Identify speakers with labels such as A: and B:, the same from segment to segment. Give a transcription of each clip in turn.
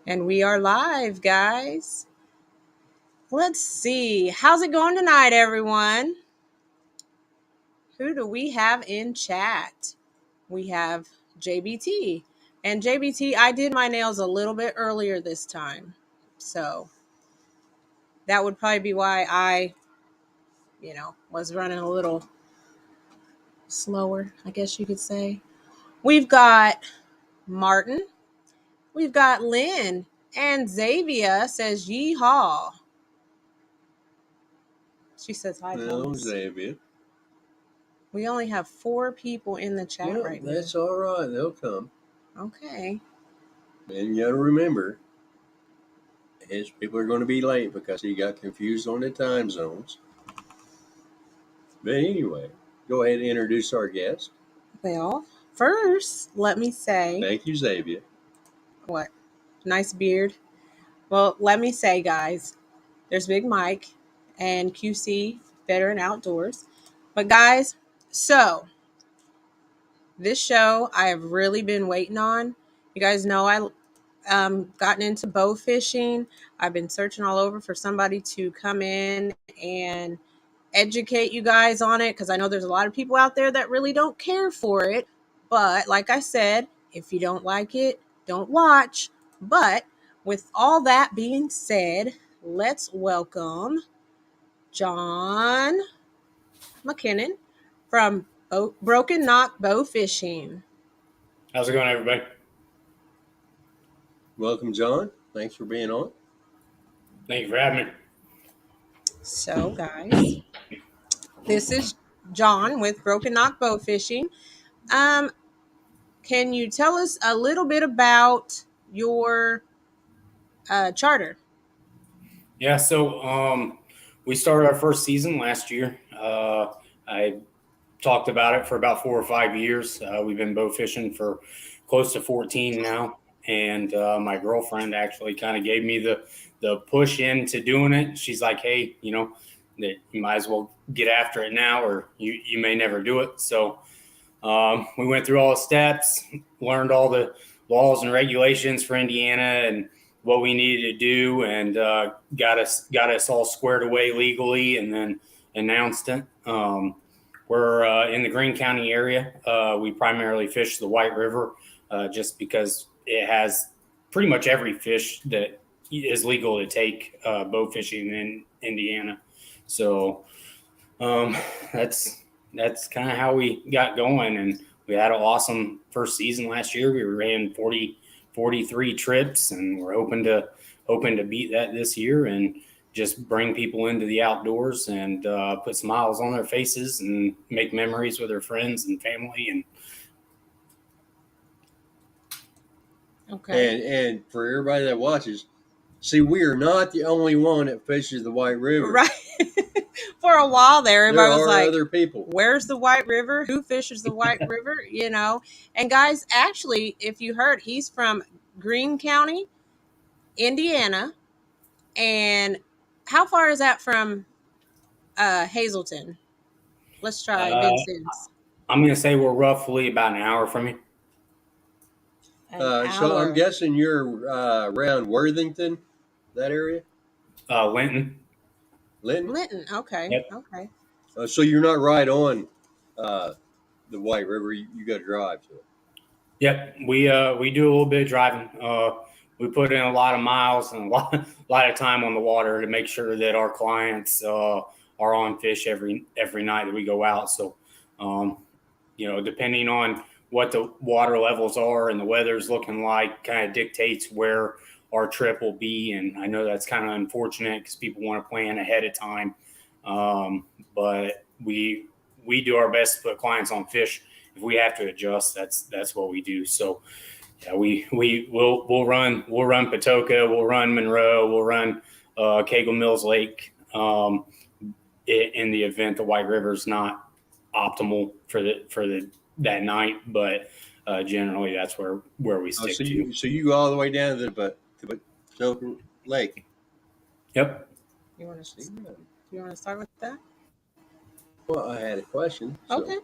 A: And we are live, guys. Let's see. How's it going tonight, everyone? Who do we have in chat? We have JBT. And JBT, I did my nails a little bit earlier this time. So that would probably be why I, was running a little slower, I guess you could say. We've got Martin. We've got Lynn. And Xavier says, yeehaw. She says hi,
B: Hello,
A: Thomas.
B: Xavier.
A: We only have 4 people in the chat right now.
B: That's all right. They'll come.
A: Okay.
B: And you got to remember, his people are going to be late because he got confused on the time zones. But anyway, go ahead and introduce our guest.
A: Well, first, let me say...
B: Thank you, Xavier.
A: What? Nice beard. Well, let me say, guys, there's Big Mike and QC, Veteran Outdoors. But, guys, so this show I have really been waiting on. You guys know I gotten into bow fishing. I've been searching all over for somebody to come in and educate you guys on it, because I know there's a lot of people out there that really don't care for it. But like I said, if you don't like it, don't watch. But with all that being said, let's welcome John McKinnon from Broken Nock Bowfishing.
C: How's it going, everybody?
B: Welcome, John. Thanks for being on.
C: Thank you for having me.
A: So, guys, this is John with Broken Nock Bowfishing. Can you tell us a little bit about your charter?
C: Yeah, so we started our first season last year. I talked about it for about 4 or 5 years. We've been bow fishing for close to 14 now. And my girlfriend actually kind of gave me the push into doing it. She's like, hey, that you might as well get after it now, or you may never do it. So we went through all the steps, learned all the laws and regulations for Indiana and what we needed to do, and got us all squared away legally, and then announced it. We're in the Greene County area. We primarily fish the White River just because it has pretty much every fish that is legal to take bow fishing in Indiana. So that's kind of how we got going, and we had an awesome first season last year. We ran 43 trips, and we're hoping to beat that this year and just bring people into the outdoors and put smiles on their faces and make memories with their friends and family. And
A: Okay.
B: And for everybody that watches, see, we are not the only one that fishes the White River.
A: Right. For a while there, everybody was like,
B: other people.
A: Where's the White River? Who fishes the White River? And guys, actually, if you heard, he's from Greene County, Indiana. And how far is that from Hazleton? Let's try Vincent's.
C: I'm going to say we're roughly about an hour from you.
B: So I'm guessing you're around Worthington, that area?
C: Linton.
A: Linton, okay.
C: Yep.
A: Okay.
B: So you're not right on the White River. You got to drive to it.
C: Yep, we do a little bit of driving. We put in a lot of miles and a lot of time on the water to make sure that our clients are on fish every night that we go out. So, depending on what the water levels are and the weather's looking like, kind of dictates where our trip will be. And I know that's kind of unfortunate because people want to plan ahead of time. But we do our best to put clients on fish. If we have to adjust, that's what we do. So yeah, we'll run Patoka, we'll run Monroe, we'll run Cagle Mills Lake in the event the White River's not optimal for that night, but generally that's where we stick to.
B: So you go all the way down to the Patoka Lake.
C: Yep.
A: You want to start with that?
B: Well, I had a question.
A: Okay.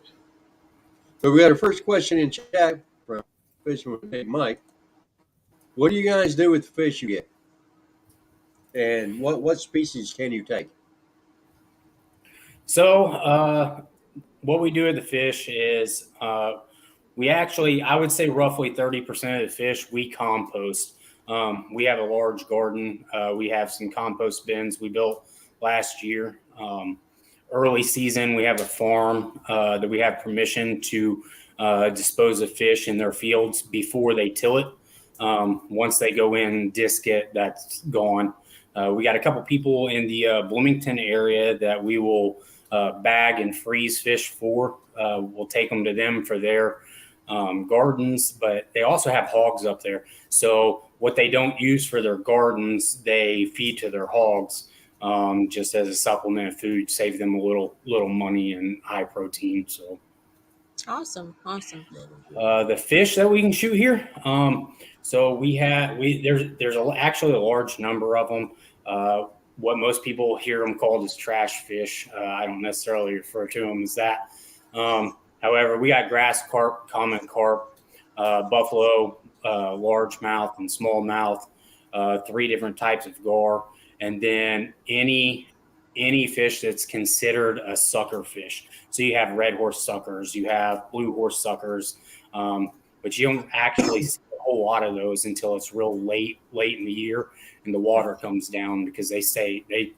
B: So we got our first question in chat from Fisherman Big Mike. What do you guys do with the fish you get? And what species can you take?
C: So what we do with the fish is we actually, I would say roughly 30% of the fish we compost. We have a large garden. We have some compost bins we built last year. Early season, we have a farm that we have permission to dispose of fish in their fields before they till it. Once they go in, disc it, that's gone. We got a couple people in the Bloomington area that we will bag and freeze fish for. We'll take them to them for their gardens, but they also have hogs up there. So what they don't use for their gardens, they feed to their hogs just as a supplement of food, save them a little money and high protein. So
A: Awesome.
C: the fish that we can shoot here. So there's actually a large number of them. What most people hear them called is trash fish. I don't necessarily refer to them as that. However, we got grass carp, common carp, buffalo, largemouth, and smallmouth. 3 different types of gar, and then any fish that's considered a sucker fish. So you have red horse suckers, you have blue horse suckers, but you don't actually see a whole lot of those until it's real late in the year and the water comes down, because they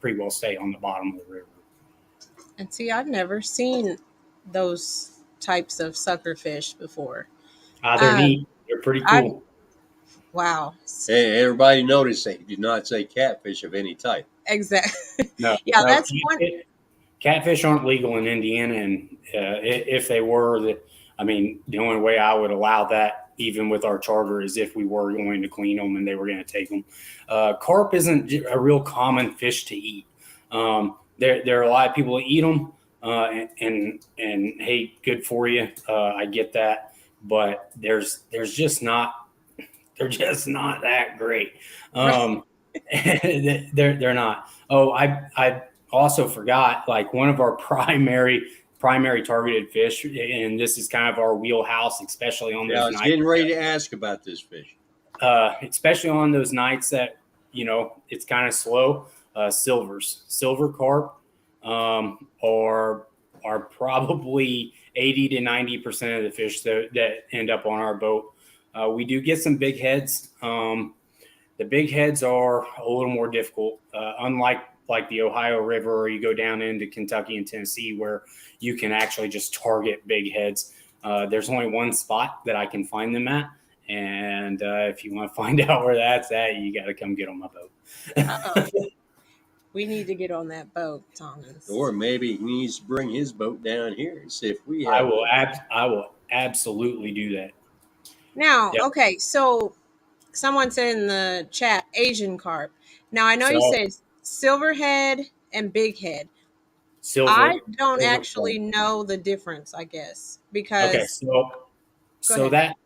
C: pretty well stay on the bottom of the river.
A: And see, I've never seen those types of sucker fish before.
C: They're
A: Um,
C: neat. They're pretty
A: I
C: cool.
A: wow.
B: Hey, everybody notice they did not say catfish of any type.
A: Exactly.
C: No,
A: Yeah,
C: no,
A: that's one.
C: catfish aren't legal in Indiana, and if they were, the only way I would allow that, even with our charter, is if we were going to clean them and they were going to take them. Carp isn't a real common fish to eat. There are a lot of people that eat them, and hey, good for you. I get that, but there's just not. They're just not that great. They're not. Oh, I also forgot, like, one of our primary targeted fish, and this is kind of our wheelhouse, especially on
B: Yeah, I
C: those
B: was
C: nights.
B: getting ready to ask about this fish.
C: Especially on those nights that it's kind of slow. Silver carp are probably 80 to 90% of the fish that end up on our boat. We do get some big heads. The big heads are a little more difficult, unlike the Ohio River, or you go down into Kentucky and Tennessee, where you can actually just target big heads. There's only one spot that I can find them at, and if you want to find out where that's at, you got to come get on my boat.
A: Uh-oh. We need to get on that boat, Thomas.
B: Or maybe he needs to bring his boat down here and see if we have.
C: I will absolutely do that.
A: Now,
C: Yep.
A: okay, so someone said in the chat Asian carp. Now I know you
C: So
A: said silverhead and bighead.
C: silver.
A: I don't
C: silver
A: actually know the difference, I guess,
C: Okay,
A: because
C: so
A: ahead.
C: that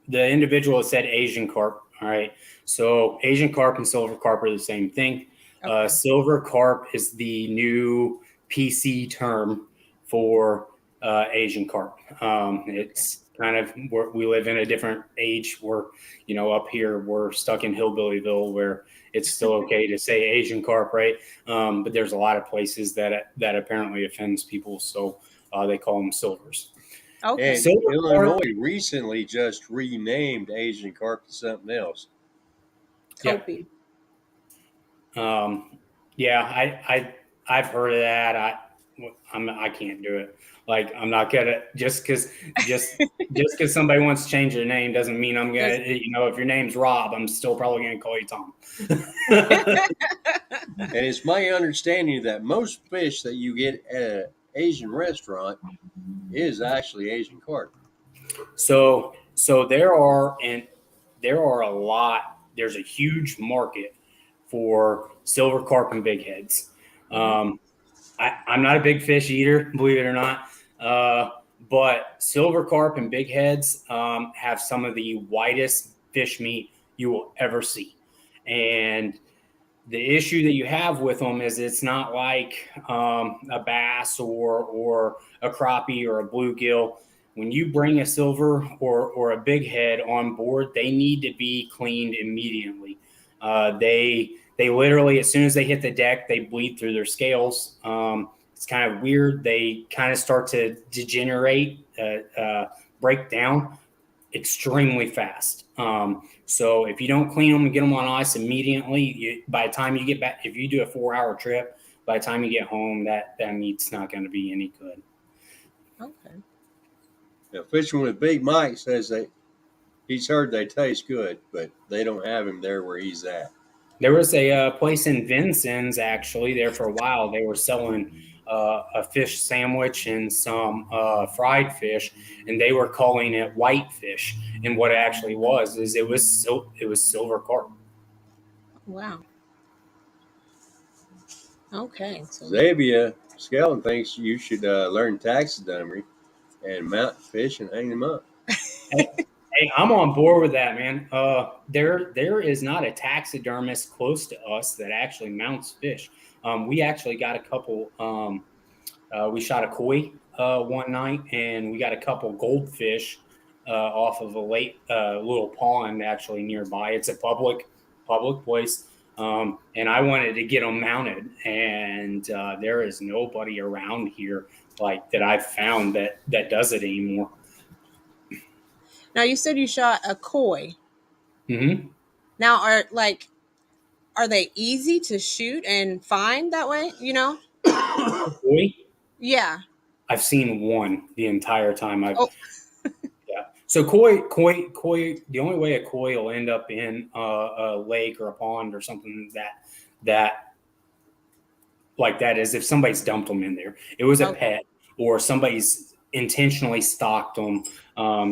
C: the individual said Asian carp. All right, so Asian carp and silver carp are the same thing.
A: Okay.
C: Silver carp is the new PC term for Asian carp. It's kind of we live in a different age. We're up here we're stuck in Hillbillyville, where it's still okay to say Asian carp, right? But there's a lot of places that apparently offends people, so they call them silvers.
A: Okay.
B: And Illinois recently just renamed Asian carp to something else.
A: Kopi.
C: Yeah, I've heard of that. I can't do it. Like, I'm not gonna just because somebody wants to change their name doesn't mean I'm gonna. If your name's Rob, I'm still probably gonna call you Tom.
B: And it's my understanding that most fish that you get at an Asian restaurant is actually Asian carp.
C: So there are a lot. There's a huge market for silver carp and big heads. I'm not a big fish eater, believe it or not, but silver carp and big heads have some of the whitest fish meat you will ever see. And the issue that you have with them is it's not like a bass or a crappie or a bluegill. when you bring a silver or a big head on board, they need to be cleaned immediately. They literally, as soon as they hit the deck, they bleed through their scales. It's kind of weird. They kind of start to degenerate, break down extremely fast. So if you don't clean them and get them on ice immediately, by the time you get back, if you do a 4-hour trip, by the time you get home, that meat's not going to be any good.
A: Okay.
B: Now, fishing with Big Mike says he's heard they taste good, but they don't have him there where he's at.
C: There was a place in Vincent's actually there for a while. They were selling a fish sandwich and some fried fish, and they were calling it whitefish. And what it actually was is it was silver carp.
A: Wow. Okay. So
B: Xavier Skellin thinks you should learn taxidermy and mount fish and hang them up.
C: Hey, I'm on board with that, man. There is not a taxidermist close to us that actually mounts fish. We actually got a couple. We shot a koi one night, and we got a couple goldfish off of a lake, little pond actually nearby. It's a public place, and I wanted to get them mounted, and there is nobody around here like that I've found that does it anymore.
A: now you said you shot a koi.
C: Mm-hmm.
A: Now are they easy to shoot and find that way? You know?
C: Koi?
A: Yeah.
C: I've seen one the entire time.
A: Oh.
C: Yeah. So koi. The only way a koi will end up in a lake or a pond or something that like that is if somebody's dumped them in there. It was a pet or somebody's intentionally stocked them.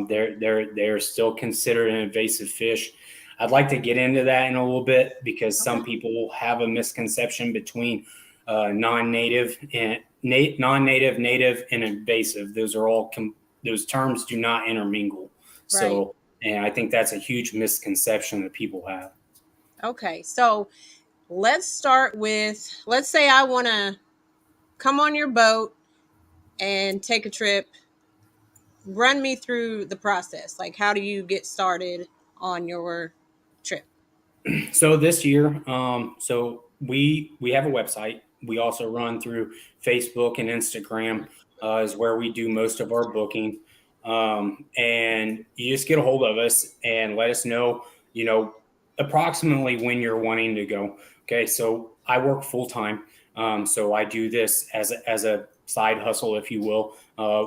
C: They're still considered an invasive fish. I'd like to get into that in a little bit because some people have a misconception between non-native, native, and invasive. Those are all those terms do not intermingle. So, and I think that's a huge misconception that people have.
A: Okay, so let's start with, let's say I want to come on your boat and take a trip. Run me through the process. Like, how do you get started on your trip?
C: So this year, so we have a website. We also run through Facebook and Instagram is where we do most of our booking. And you just get a hold of us and let us know, approximately when you're wanting to go. Okay, so I work full time, so I do this as a side hustle, if you will,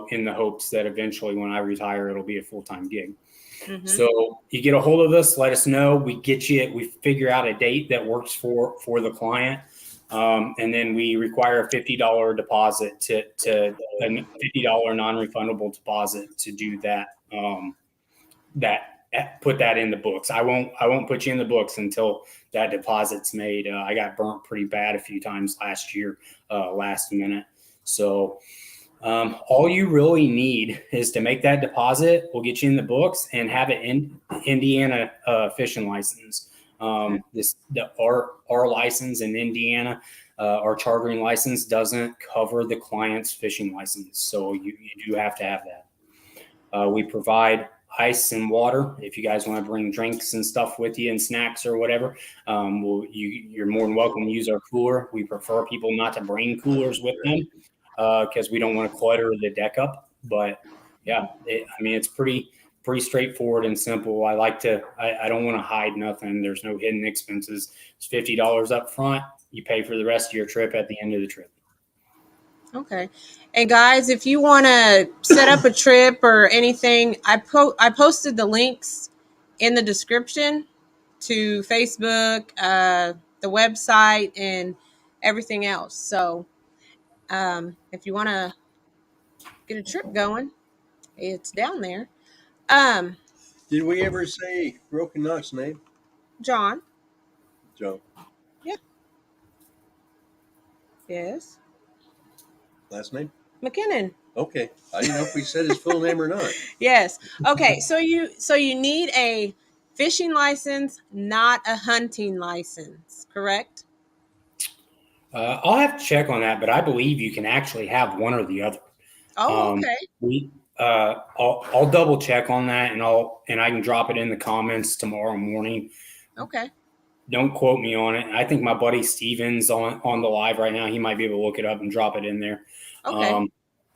C: in the hopes that eventually, when I retire, it'll be a full-time gig. Mm-hmm. So you get a hold of us, let us know. We figure out a date that works for the client. And then we require a $50 deposit to a $50 non-refundable deposit to do that. Put that in the books. I won't put you in the books until that deposit's made. I got burnt pretty bad a few times last year, last minute. So all you really need is to make that deposit. We'll get you in the books and have an Indiana fishing license. Our license in Indiana, our chartering license doesn't cover the client's fishing license, so you do have to have that. We provide ice and water if you guys want to bring drinks and stuff with you and snacks or whatever. You're more than welcome to use our cooler. We prefer people not to bring coolers with them because we don't want to clutter the deck up. But yeah, it's pretty straightforward and simple. I don't want to hide nothing. There's no hidden expenses. It's $50 up front. You pay for the rest of your trip at the end of the trip.
A: Okay. And guys, if you want to set up a trip or anything, I posted the links in the description to Facebook, the website, and everything else. So if you want to get a trip going, it's down there.
B: Did we ever say Broken Nock's name?
A: John.
B: John.
A: Yeah. Yes.
B: Last name?
A: McKinnon.
B: Okay. I didn't know if we said his full name or not.
A: Yes. Okay. So you need a fishing license, not a hunting license, correct?
C: I'll have to check on that, but I believe you can actually have one or the other.
A: Oh, okay.
C: I'll double check on that, and I can drop it in the comments tomorrow morning.
A: Okay.
C: Don't quote me on it. I think my buddy Steven's on the live right now. He might be able to look it up and drop it in there.
A: Okay.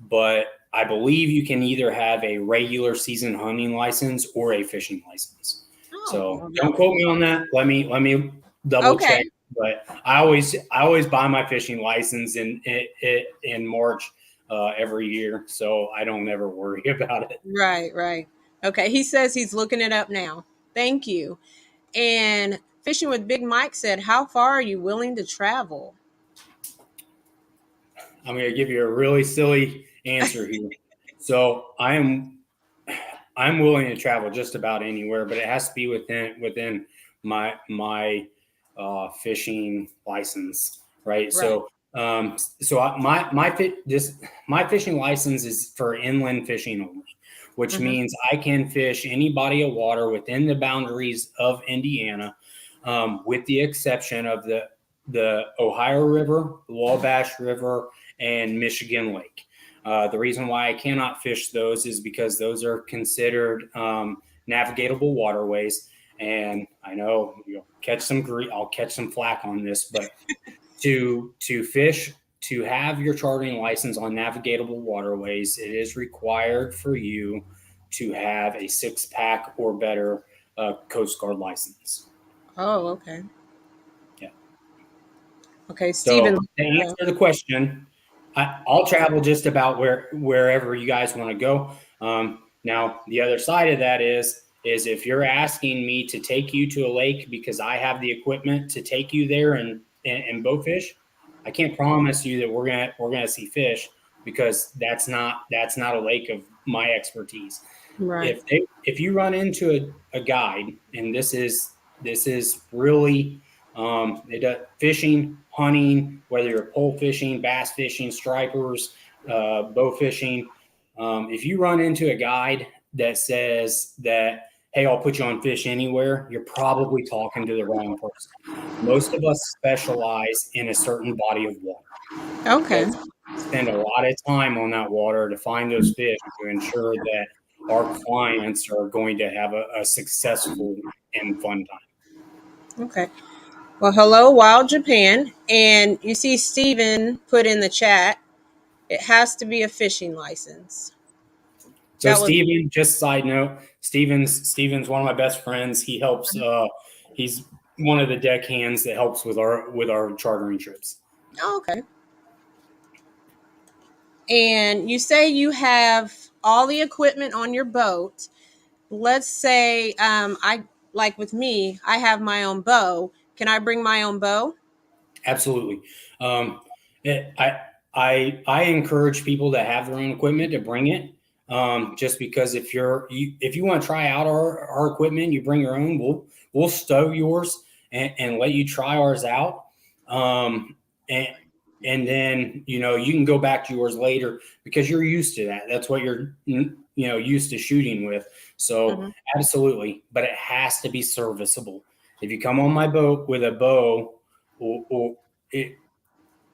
C: But I believe you can either have a regular season hunting license or a fishing license.
A: Oh,
C: So
A: well,
C: don't quote me on that. Let me double
A: Okay.
C: check. But I always buy my fishing license in March every year, so I don't ever worry about it.
A: Right. Okay. He says he's looking it up now. Thank you. And Fishing with Big Mike said, "How far are you willing to travel?"
C: I'm going to give you a really silly answer here. So I'm willing to travel just about anywhere, but it has to be within my fishing license, right? So my fishing license is for inland fishing only, which
A: Mhm.
C: means I can fish any body of water within the boundaries of Indiana, with the exception of the Ohio River, the Wabash River, and Michigan Lake. The reason why I cannot fish those is because those are considered navigatable waterways. And I know you'll catch some I'll catch some flack on this, but to fish, to have your chartering license on navigatable waterways, it is required for you to have a 6-pack or better Coast Guard license.
A: Oh, okay.
C: Yeah.
A: Okay,
C: So
A: Stephen.
C: to answer the question, I'll travel just about wherever you guys want to go. Now, the other side of that is if you're asking me to take you to a lake because I have the equipment to take you there and bow fish, I can't promise you that we're gonna see fish because that's not a lake of my expertise.
A: Right.
C: If you run into a guide, and this is really fishing, hunting, whether you're pole fishing, bass fishing, stripers, bow fishing. If you run into a guide that says that, hey, I'll put you on fish anywhere, you're probably talking to the wrong person. Most of us specialize in a certain body of water
A: Okay.
C: because we spend a lot of time on that water to find those fish to ensure that our clients are going to have a successful and fun time.
A: Okay. Well, hello, Wild Japan. And you see Stephen put in the chat, it has to be a fishing license.
C: So
A: That was
C: Steven, just side note, Steven's one of my best friends. He helps. He's one of the deck hands that helps with our chartering trips.
A: okay. And you say you have all the equipment on your boat. Let's say I like with me, I have my own bow. Can I bring my own bow?
C: Absolutely. I encourage people to have their own equipment to bring it. Just because if you want to try out our equipment, you bring your own. We'll stow yours and let you try ours out. And then you can go back to yours later because you're used to that. That's what you're used to shooting with. So absolutely, but it has to be serviceable. If you come on my boat with a bow, or it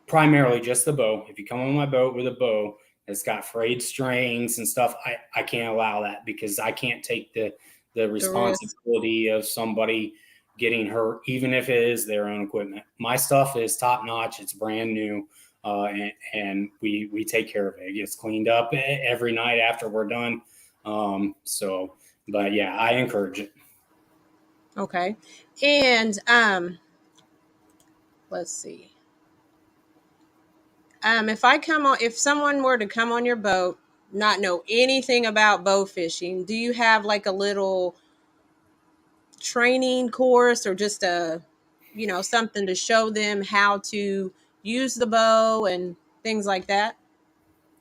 C: primarily just the bow. If you come on my boat with a bow that's got frayed strings and stuff, I can't allow that because I can't take the responsibility of somebody getting hurt, even if it is their own equipment. My stuff is top notch. It's brand new. And we take care of it. It gets cleaned up every night after we're done. But yeah, I encourage it.
A: Okay. And let's see. If someone were to come on your boat, not know anything about bow fishing, do you have like a little training course or just something to show them how to use the bow and things like that?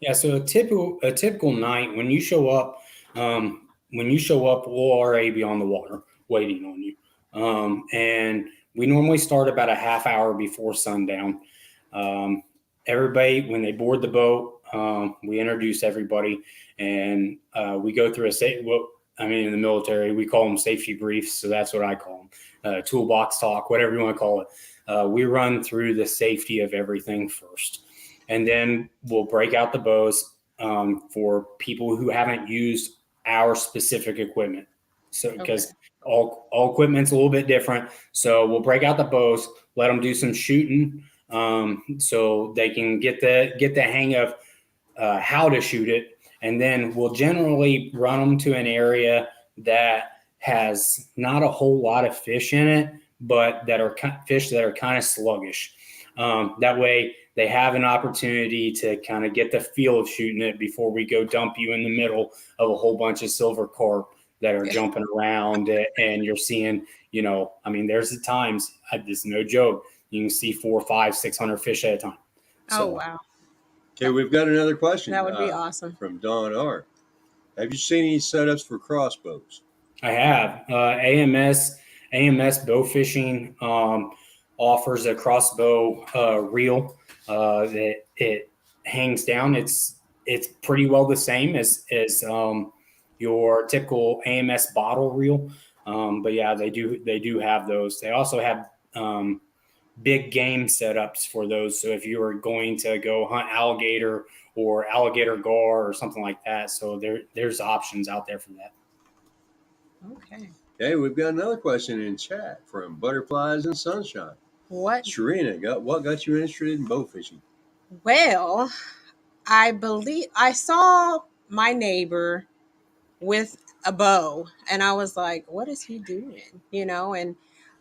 C: Yeah, so a typical night when you show up, we'll already be on the water waiting on you, and we normally start about a half hour before sundown. Everybody, when they board the boat, we introduce everybody, and we go through in the military we call them safety briefs, so that's what I call them, toolbox talk, whatever you want to call it. We run through the safety of everything first. And then we'll break out the bows. for people who haven't used our specific equipment. So because all equipment's a little bit different. So we'll break out the bows, let them do some shooting, so they can get the hang of how to shoot it, and then we'll generally run them to an area that has not a whole lot of fish in it, but that are fish that are kind of sluggish. That way they have an opportunity to kind of get the feel of shooting it before we go dump you in the middle of a whole bunch of silver carp that are jumping around, and you're seeing, I mean, there's the times, this is no joke, you can see 400, 500, 600 fish at a time.
A: So, wow.
B: Okay, we've got another question.
A: That would be awesome.
B: From Don R. Have you seen any setups for crossbows?
C: I have. AMS Bowfishing offers a crossbow reel that it hangs down. It's pretty well the same as your typical AMS bottle reel. But yeah, they do have those. They also have big game setups for those. So if you are going to go hunt alligator or alligator gar or something like that, so there's options out there for that.
A: Okay,
B: we've got another question in chat from Butterflies and Sunshine.
A: What?
B: Serena, what got you interested in bow fishing?
A: Well, I believe I saw my neighbor with a bow, and I was like, what is he doing? And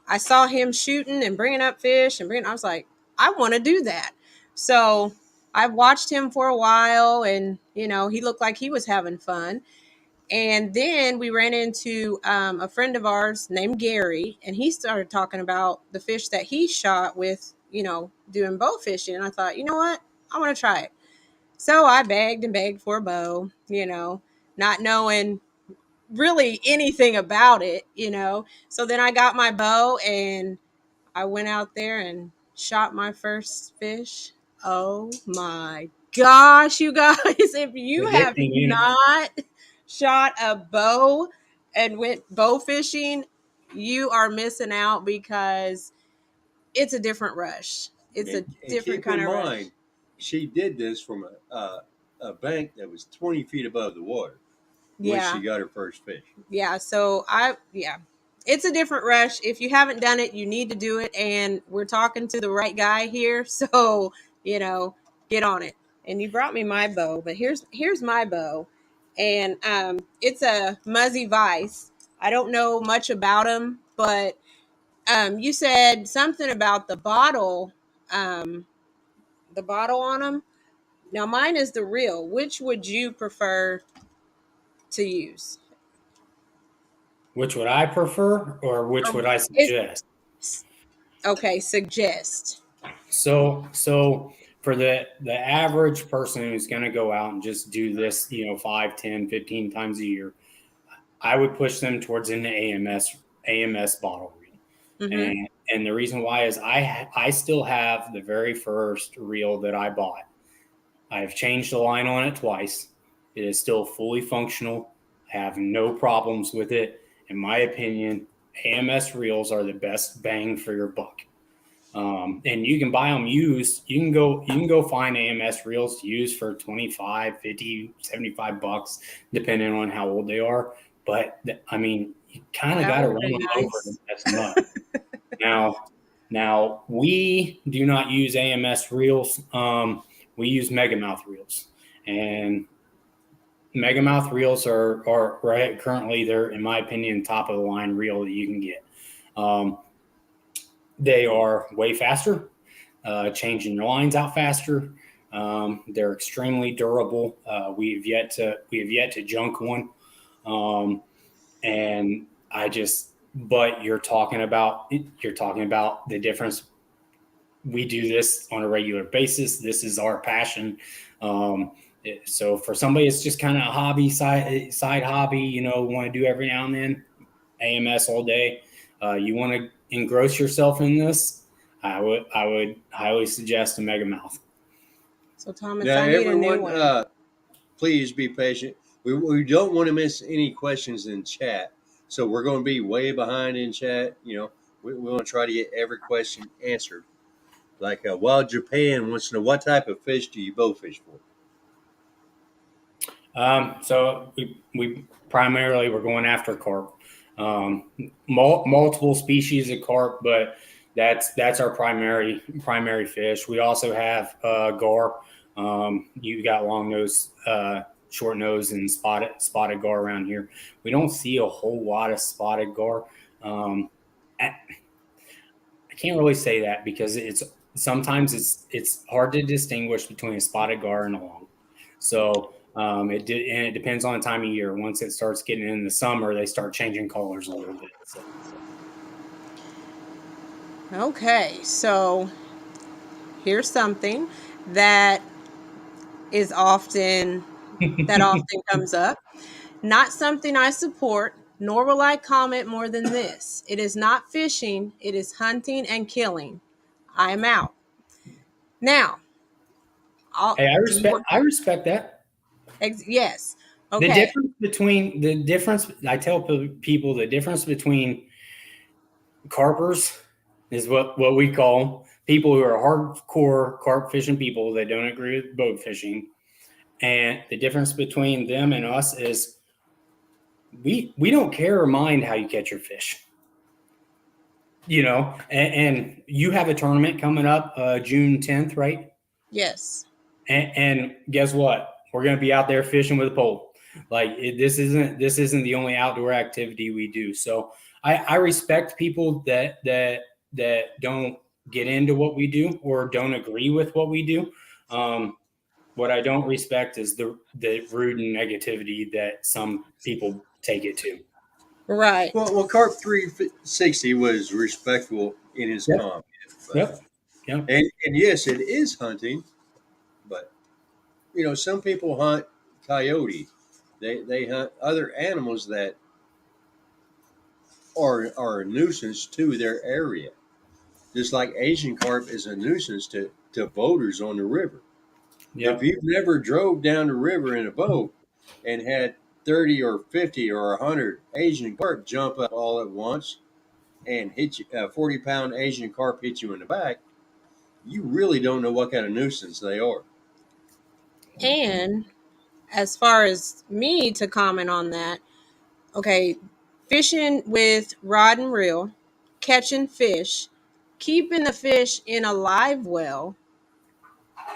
A: I saw him shooting and bringing up fish I was like, I want to do that. So I watched him for a while, and he looked like he was having fun. And then we ran into a friend of ours named Gary, and he started talking about the fish that he shot with, doing bow fishing. And I thought, you know what? I want to try it. So I begged and begged for a bow, not knowing really anything about it, So then I got my bow and I went out there and shot my first fish. Oh my gosh, you guys, if you have not shot a bow and went bow fishing, you are missing out, because it's a different rush. It's a different kind of rush.
B: She did this from a bank that was 20 feet above the water when she got her first fish.
A: Yeah, so it's a different rush. If you haven't done it, you need to do it, and we're talking to the right guy here, so get on it. And you brought me my bow, but here's my bow, and it's a Muzzy Vice. I don't know much about them, but you said something about the bottle on them. Now mine is the real. Which would you prefer to use?
C: Which would I prefer, or which would I suggest?
A: Okay, suggest.
C: So for the average person who's going to go out and just do this, 5, 10, 15 times a year, I would push them towards an AMS bottle reel. Mm-hmm. And the reason why is I still have the very first reel that I bought. I've changed the line on it twice. It is still fully functional. I have no problems with it. In my opinion, AMS reels are the best bang for your buck. And you can buy them used. You can go find AMS reels to use for 25, 50, 75 bucks, depending on how old they are. But I mean, you kind of got to run them over to mess them up. Now we do not use AMS reels. We use Megamouth reels, and Megamouth reels are right currently, they're, in my opinion, top of the line reel that you can get. They are way faster, changing your lines out faster. They're extremely durable. We have yet to junk one, and but you're talking about the difference. We do this on a regular basis. This is our passion. So for somebody, it's just kind of a hobby, side hobby, want to do every now and then, AMS all day. You want to engross yourself in this, I would highly suggest a Megamouth.
A: So Thomas, I need a new one.
B: Please be patient. We don't want to miss any questions in chat, so we're going to be way behind in chat. We want to try to get every question answered. Like Wild Japan wants to know, what type of fish do you bow fish for?
C: So we primarily we're going after carp, multiple species of carp, but that's our primary fish. We also have gar. You got long nose, short nose, and spotted gar around here. We don't see a whole lot of spotted gar. I can't really say that because sometimes it's hard to distinguish between a spotted gar and a long. So it depends on the time of year. Once it starts getting in the summer, they start changing colors a little bit. So.
A: Okay, so here's something that is often that often comes up. Not something I support, nor will I comment more than this. It is not fishing, it is hunting and killing. I am out. Now,
C: Hey,
A: do you
C: I respect that.
A: yes.
C: The
A: Okay.
C: difference I tell people the difference between carpers is what we call people who are hardcore carp fishing people that don't agree with boat fishing. And the difference between them and us is we don't care or mind how you catch your fish. And you have a tournament coming up June 10th, right?
A: Yes.
C: And guess what? We're going to be out there fishing with a pole. This isn't the only outdoor activity we do. So I respect people that don't get into what we do or don't agree with what we do. What I don't respect is the rude and negativity that some people take it to.
A: Right.
B: Well, Carp 360 was respectful in his
C: Yep.
B: comment.
C: Yep.
B: And yes, it is hunting, but some people hunt coyote. They hunt other animals that are a nuisance to their area. Just like Asian carp is a nuisance to boaters on the river. If
C: Yep.
B: you've never drove down the river in a boat and had 30 or 50 or 100 Asian carp jump up all at once and hit you, a 40-pound Asian carp hit you in the back, you really don't know what kind of nuisance they are.
A: And as far as me to comment on that, okay, fishing with rod and reel, catching fish, keeping the fish in a live well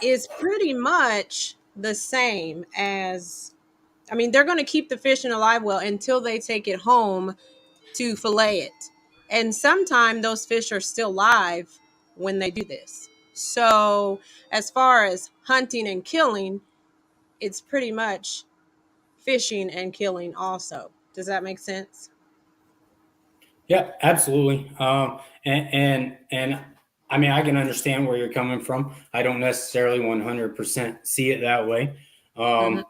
A: is pretty much the same as, I mean, they're going to keep the fish in a live well until they take it home to fillet it. And sometimes those fish are still live when they do this. So, as far as hunting and killing, it's pretty much fishing and killing also. Does that make sense?
C: Yeah, absolutely. And I mean, I can understand where you're coming from. I don't necessarily 100% see it that way.
A: Mm-hmm.
C: Um,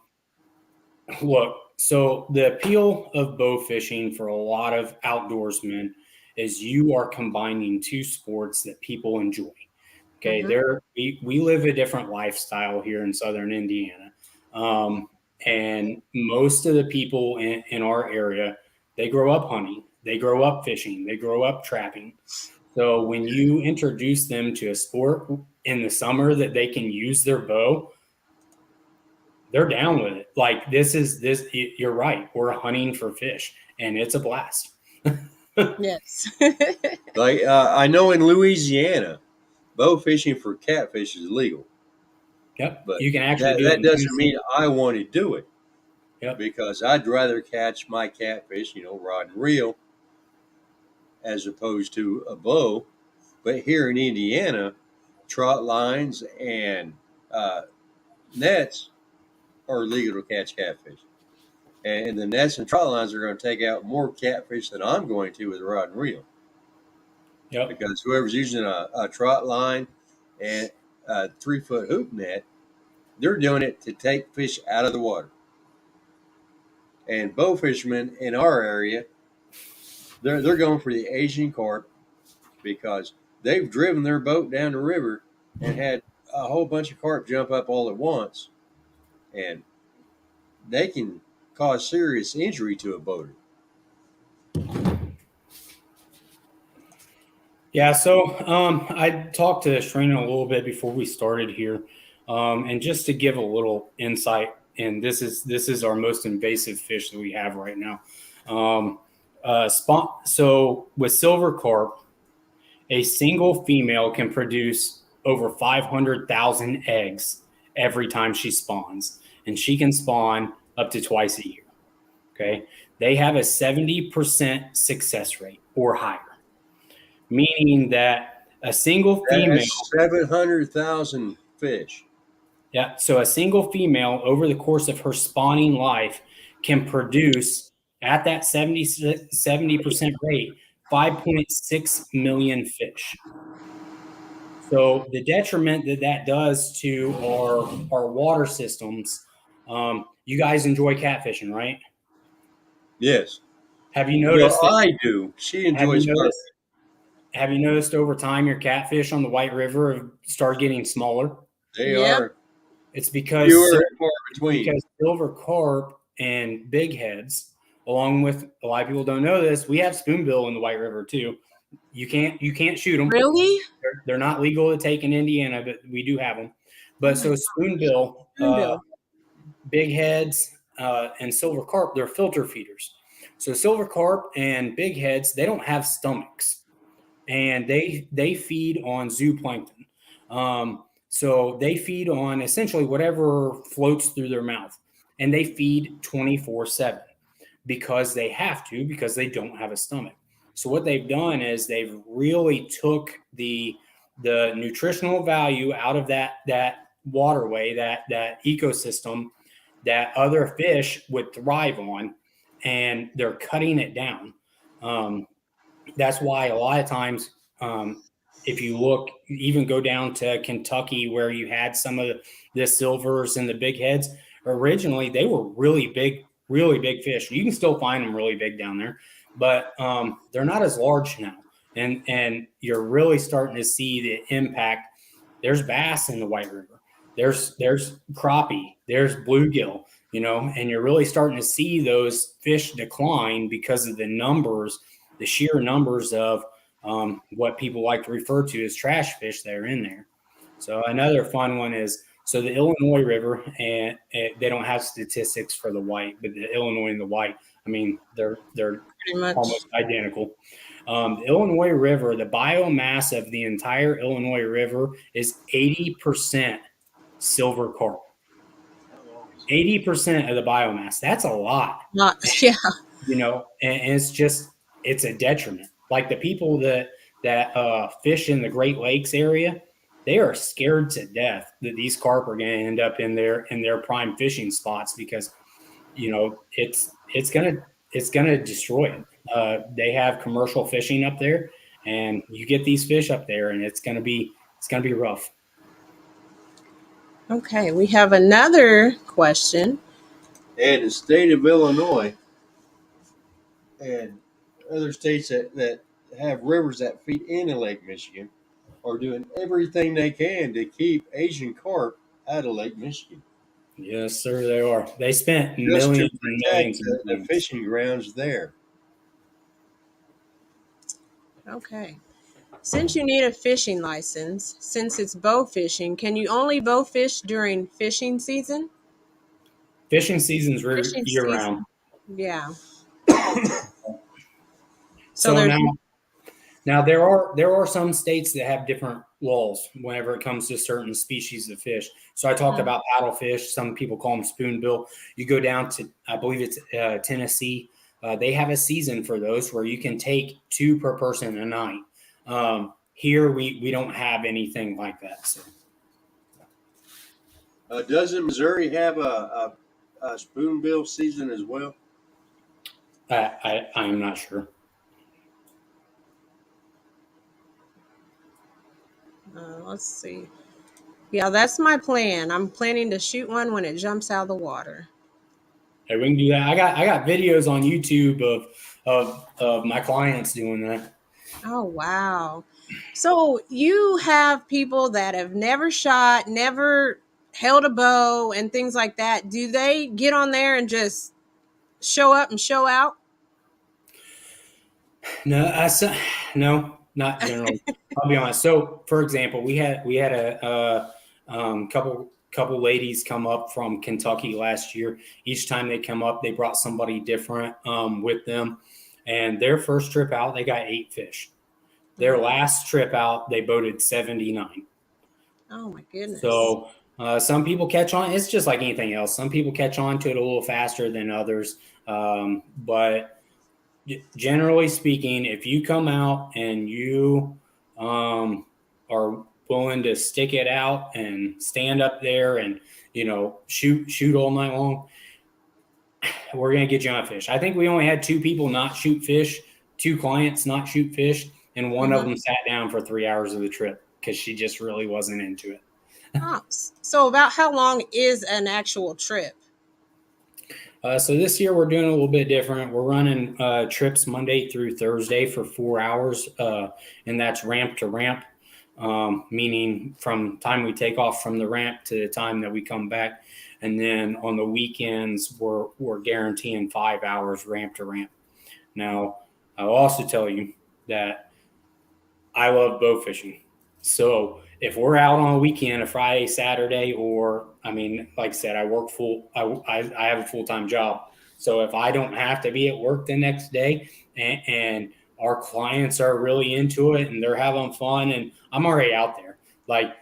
C: Look, so the appeal of bow fishing for a lot of outdoorsmen is you are combining two sports that people enjoy. Okay,
A: Mm-hmm.
C: we live a different lifestyle here in Southern Indiana, and most of the people in our area, they grow up hunting, they grow up fishing, they grow up trapping. So when you introduce them to a sport in the summer that they can use their bow, they're down with it. Like this. You're right. We're hunting for fish, and it's a blast.
A: Yes.
B: Like I know in Louisiana, bow fishing for catfish is legal,
C: Yep,
B: but
C: you can actually
B: that
C: do it
B: that
C: in
B: doesn't
C: Tennessee.
B: mean I want to do it
C: Yep.
B: because I'd rather catch my catfish, rod and reel, as opposed to a bow. But here in Indiana, trot lines and uh, nets are legal to catch catfish. And the nets and trot lines are going to take out more catfish than I'm going to with rod and reel.
C: Yep.
B: Because whoever's using a trot line and a 3-foot hoop net, they're doing it to take fish out of the water. And bow fishermen in our area, they're going for the Asian carp because they've driven their boat down the river and had a whole bunch of carp jump up all at once, and they can cause serious injury to a boater.
C: Yeah. So I talked to Shrina a little bit before we started here, and just to give a little insight and this is our most invasive fish that we have right now. So with silver carp, a single female can produce over 500,000 eggs every time she spawns, and she can spawn up to twice a year. Okay, they have a 70% success rate or higher, meaning that a single female.
B: That's 700,000 fish.
C: Yeah. So a single female over the course of her spawning life can produce at that 70% rate 5.6 million fish. So the detriment that that does to our water systems, you guys enjoy catfishing, right?
B: Yes.
C: Have you noticed
B: Well,
C: that?
B: I do. She
C: Have you
B: enjoys carp.
C: noticed? Have you noticed over time your catfish on the White River have started getting smaller?
B: They
A: Yep.
B: are
C: It's because
B: fewer and far between.
C: because silver carp and big heads, along with a lot of people don't know this, we have spoonbill in the White River too. You can't shoot them.
A: Really?
C: They're not legal to take in Indiana, but we do have them. But so spoonbill,
A: Spoonbill.
C: big heads, and silver carp, they're filter feeders. So silver carp and big heads, they don't have stomachs, and they feed on zooplankton. So they feed on essentially whatever floats through their mouth, and they feed 24/7 because they have to, because they don't have a stomach. So what they've done is they've really took the nutritional value out of that waterway, that ecosystem that other fish would thrive on, and they're cutting it down. That's why a lot of times, if you look, even go down to Kentucky where you had some of the silvers and the big heads, originally they were really big fish. You can still find them really big down there, but they're not as large now. And you're really starting to see the impact. There's bass in the White River. There's crappie. There's bluegill. And you're really starting to see those fish decline because of the numbers, the sheer numbers of what people like to refer to as trash fish that are in there. So another fun one is, so the Illinois River, and they don't have statistics for the white, but the Illinois and the white, I mean, they're
A: Pretty much.
C: almost identical. The Illinois River, the biomass of the entire Illinois River is 80% silver carp. 80% of the biomass. That's a lot.
A: Yeah.
C: And it's a detriment. Like the people that fish in the Great Lakes area, they are scared to death that these carp are going to end up in their prime fishing spots because it's gonna destroy it. They have commercial fishing up there, and you get these fish up there, and it's gonna be rough.
A: Okay, we have another question.
B: And the state of Illinois and other states that have rivers that feed into Lake Michigan are doing everything they can to keep Asian carp out of Lake Michigan.
C: Yes, sir, they are. They spent
B: Just
C: millions
B: to
C: and
B: protect
C: millions
B: the fishing grounds there.
A: Okay. Since you need a fishing license, since it's bow fishing, can you only bow fish during fishing season?
C: Fishing season's
A: Fishing
C: year
A: season.
C: round.
A: Yeah.
C: So
A: there's
C: now there are some states that have different laws whenever it comes to certain species of fish. So I talked about paddlefish. Some people call them spoonbill. You go down to, I believe it's Tennessee. They have a season for those where you can take 2 per person a night. Here we don't have anything like that. So.
B: Doesn't Missouri have a spoonbill season as well?
C: I'm not sure.
A: let's see. Yeah, that's my plan. I'm planning to shoot one when it jumps out of the water.
C: Hey, we can do that. I got videos on YouTube of my clients doing that.
A: Oh, wow. So you have people that have never shot, never held a bow and things like that. Do they get on there and just show up and show out?
C: No, not generally. I'll be honest. So, for example, we had a couple couple ladies come up from Kentucky last year. Each time they come up, they brought somebody different with them. And their first trip out, they got 8 fish. Their last trip out, they boated 79.
A: Oh my goodness.
C: So some people catch on. It's just like anything else. Some people catch on to it a little faster than others. But generally speaking, if you come out and you are willing to stick it out and stand up there and, shoot all night long, we're going to get you on a fish. I think we only had 2 people not shoot fish, 2 clients not shoot fish, and one of them sat down for 3 hours of the trip because she just really wasn't into it.
A: So about how long is an actual trip?
C: So this year we're doing a little bit different. We're running trips Monday through Thursday for 4 hours, and that's ramp to ramp, meaning from time we take off from the ramp to the time that we come back. And then on the weekends, we're guaranteeing 5 hours ramp to ramp. Now, I'll also tell you that I love bow fishing. So if we're out on a weekend, a Friday, Saturday, or like I said, I work I have a full-time job. So if I don't have to be at work the next day and our clients are really into it and they're having fun and I'm already out there, like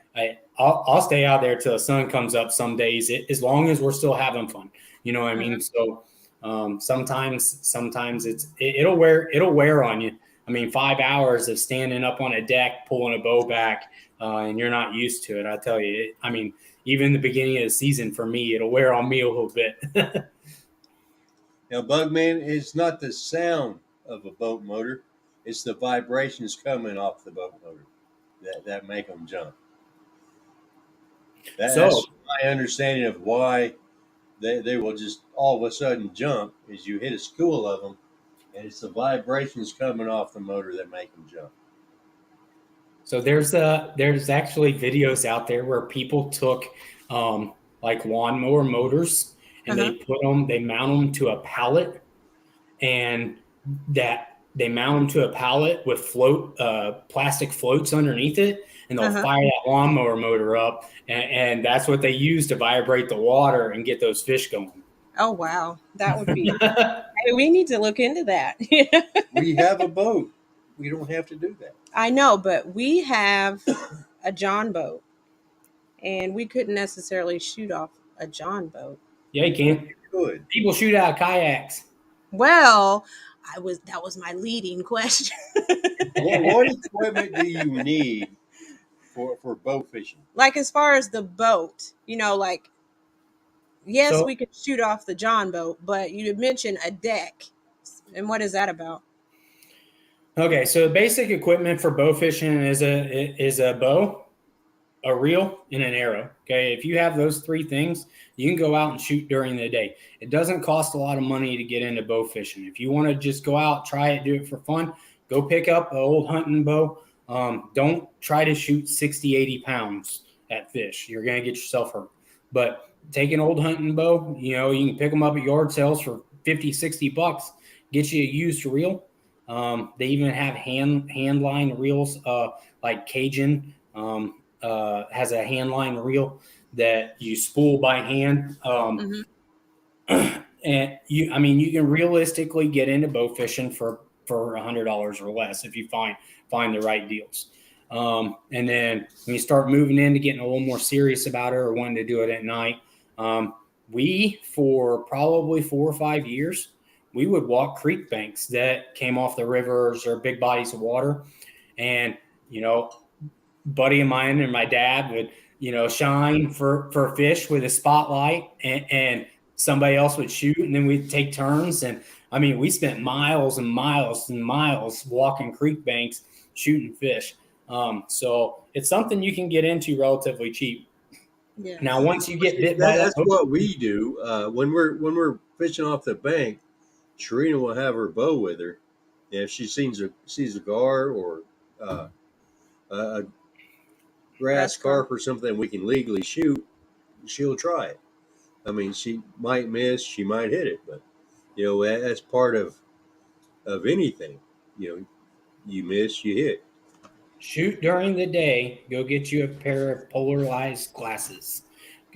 C: I'll stay out there till the sun comes up some days, as long as we're still having fun. You know what I mean? So sometimes it'll wear on you. 5 hours of standing up on a deck, pulling a bow back, and you're not used to it. I tell you, even the beginning of the season for me, it'll wear on me a little bit.
B: Now, Bugman, it's not the sound of a boat motor; it's the vibrations coming off the boat motor that make them jump. That's my understanding of why they will just all of a sudden jump. Is you hit a school of them, and it's the vibrations coming off the motor that make them jump.
C: So there's actually videos out there where people took like lawnmower motors and they mount them to a pallet, and that they mount them to a pallet with plastic floats underneath it, and they'll fire that lawnmower motor up, and that's what they use to vibrate the water and get those fish going.
A: Oh wow, that would be. We need to look into that.
B: We have a boat. We don't have to do that.
A: I know, but we have a John boat, and we couldn't necessarily shoot off a John boat.
C: Yeah, you can.
B: You could.
C: People shoot out of kayaks.
A: Well, that was my leading question.
B: What equipment do you need for bow fishing?
A: Like as far as the boat, yes, we could shoot off the John boat, but you mentioned a deck. And what is that about?
C: Okay, so the basic equipment for bow fishing is a bow, a reel, and an arrow. Okay, if you have those 3 things, you can go out and shoot during the day. It doesn't cost a lot of money to get into bow fishing. If you want to just go out, try it, do it for fun, go pick up an old hunting bow. Don't try to shoot 60, 80 pounds at fish. You're going to get yourself hurt. But take an old hunting bow, you can pick them up at yard sales for 50, 60 bucks, get you a used reel. They even have hand line reels, like Cajun has a hand line reel that you spool by hand. And you can realistically get into bow fishing for $100 or less if you find the right deals. And then when you start moving into getting a little more serious about it or wanting to do it at night, we, for probably 4 or 5 years, we would walk creek banks that came off the rivers or big bodies of water. And, buddy of mine and my dad would, shine for fish with a spotlight and somebody else would shoot, and then we'd take turns. And we spent miles and miles and miles walking creek banks, shooting fish. So it's something you can get into relatively cheap.
A: Yes.
C: Now, once you get bit by
B: that's what we do when we're fishing off the bank. Sharina will have her bow with her. And if she sees a gar or a grass carp or something we can legally shoot, she'll try it. She might miss, she might hit it, but that's part of anything. You miss, you hit.
C: Shoot during the day. Go get you a pair of polarized glasses.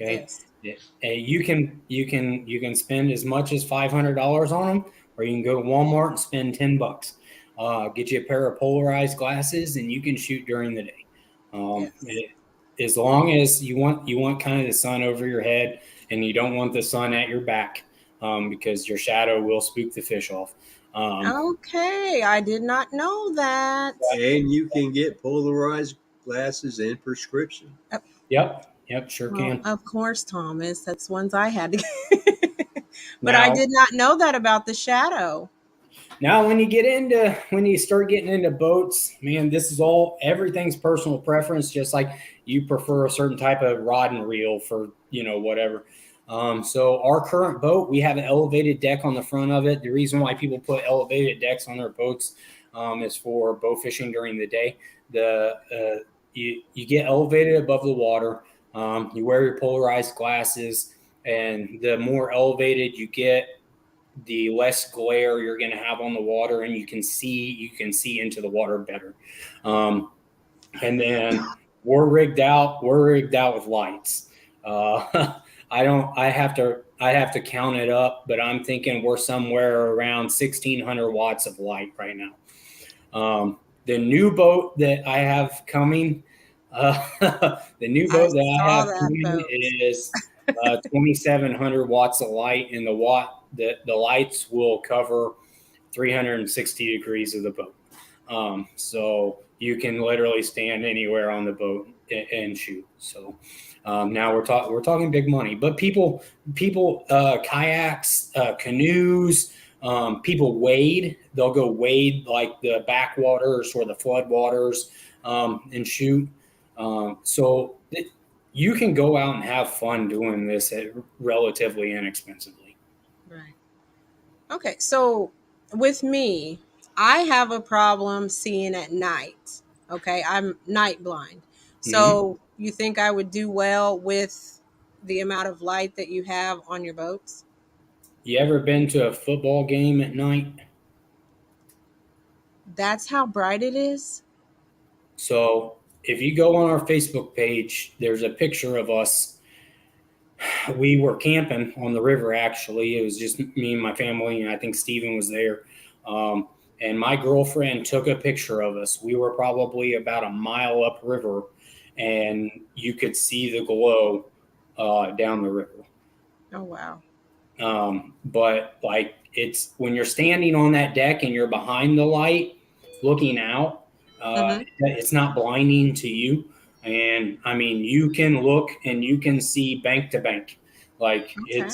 C: Okay.
A: Yes.
C: You can spend as much as $500 on them, or you can go to Walmart and spend $10. Get you a pair of polarized glasses, and you can shoot during the day.
A: Yes.
C: As long as you want kind of the sun over your head, and you don't want the sun at your back, because your shadow will spook the fish off.
A: Okay, I did not know that.
B: And you can get polarized glasses and prescription.
C: Yep, sure
A: Well,
C: can.
A: of course, Thomas. That's ones I had to get. But I
C: Now,
A: did not know that about the shadow.
C: Now, when you start getting into boats, man, this is all everything's personal preference. Just like you prefer a certain type of rod and reel for whatever. So our current boat, we have an elevated deck on the front of it. The reason why people put elevated decks on their boats is for bow fishing during the day. You get elevated above the water. You wear your polarized glasses, and the more elevated you get, the less glare you're going to have on the water, and you can see into the water better. And then we're rigged out with lights. I have to count it up, but I'm thinking we're somewhere around 1,600 watts of light right now. The new boat that I have coming, the new
A: I
C: boat that I
A: saw
C: have
A: that
C: coming
A: boat.
C: is 2,700 watts of light, and the lights will cover 360 degrees of the boat. So you can literally stand anywhere on the boat and shoot. So now we're talking big money, but people kayaks, canoes. People wade. They'll go wade like the backwaters or the floodwaters, and shoot. You can go out and have fun doing this relatively inexpensively.
A: Right. Okay, so with me, I have a problem seeing at night. Okay, I'm night blind.
C: Mm-hmm.
A: So you think I would do well with the amount of light that you have on your boats?
C: You ever been to a football game at night?
A: That's how bright it is?
C: So if you go on our Facebook page, there's a picture of us. We were camping on the river, actually. It was just me and my family, and I think Steven was there. And my girlfriend took a picture of us. We were probably about a mile upriver, and you could see the glow down the river.
A: Oh, wow.
C: But like, it's when you're standing on that deck and you're behind the light looking out,
A: Mm-hmm.
C: it's not blinding to you. And I mean, you can look and you can see bank to bank. Like,
A: Okay.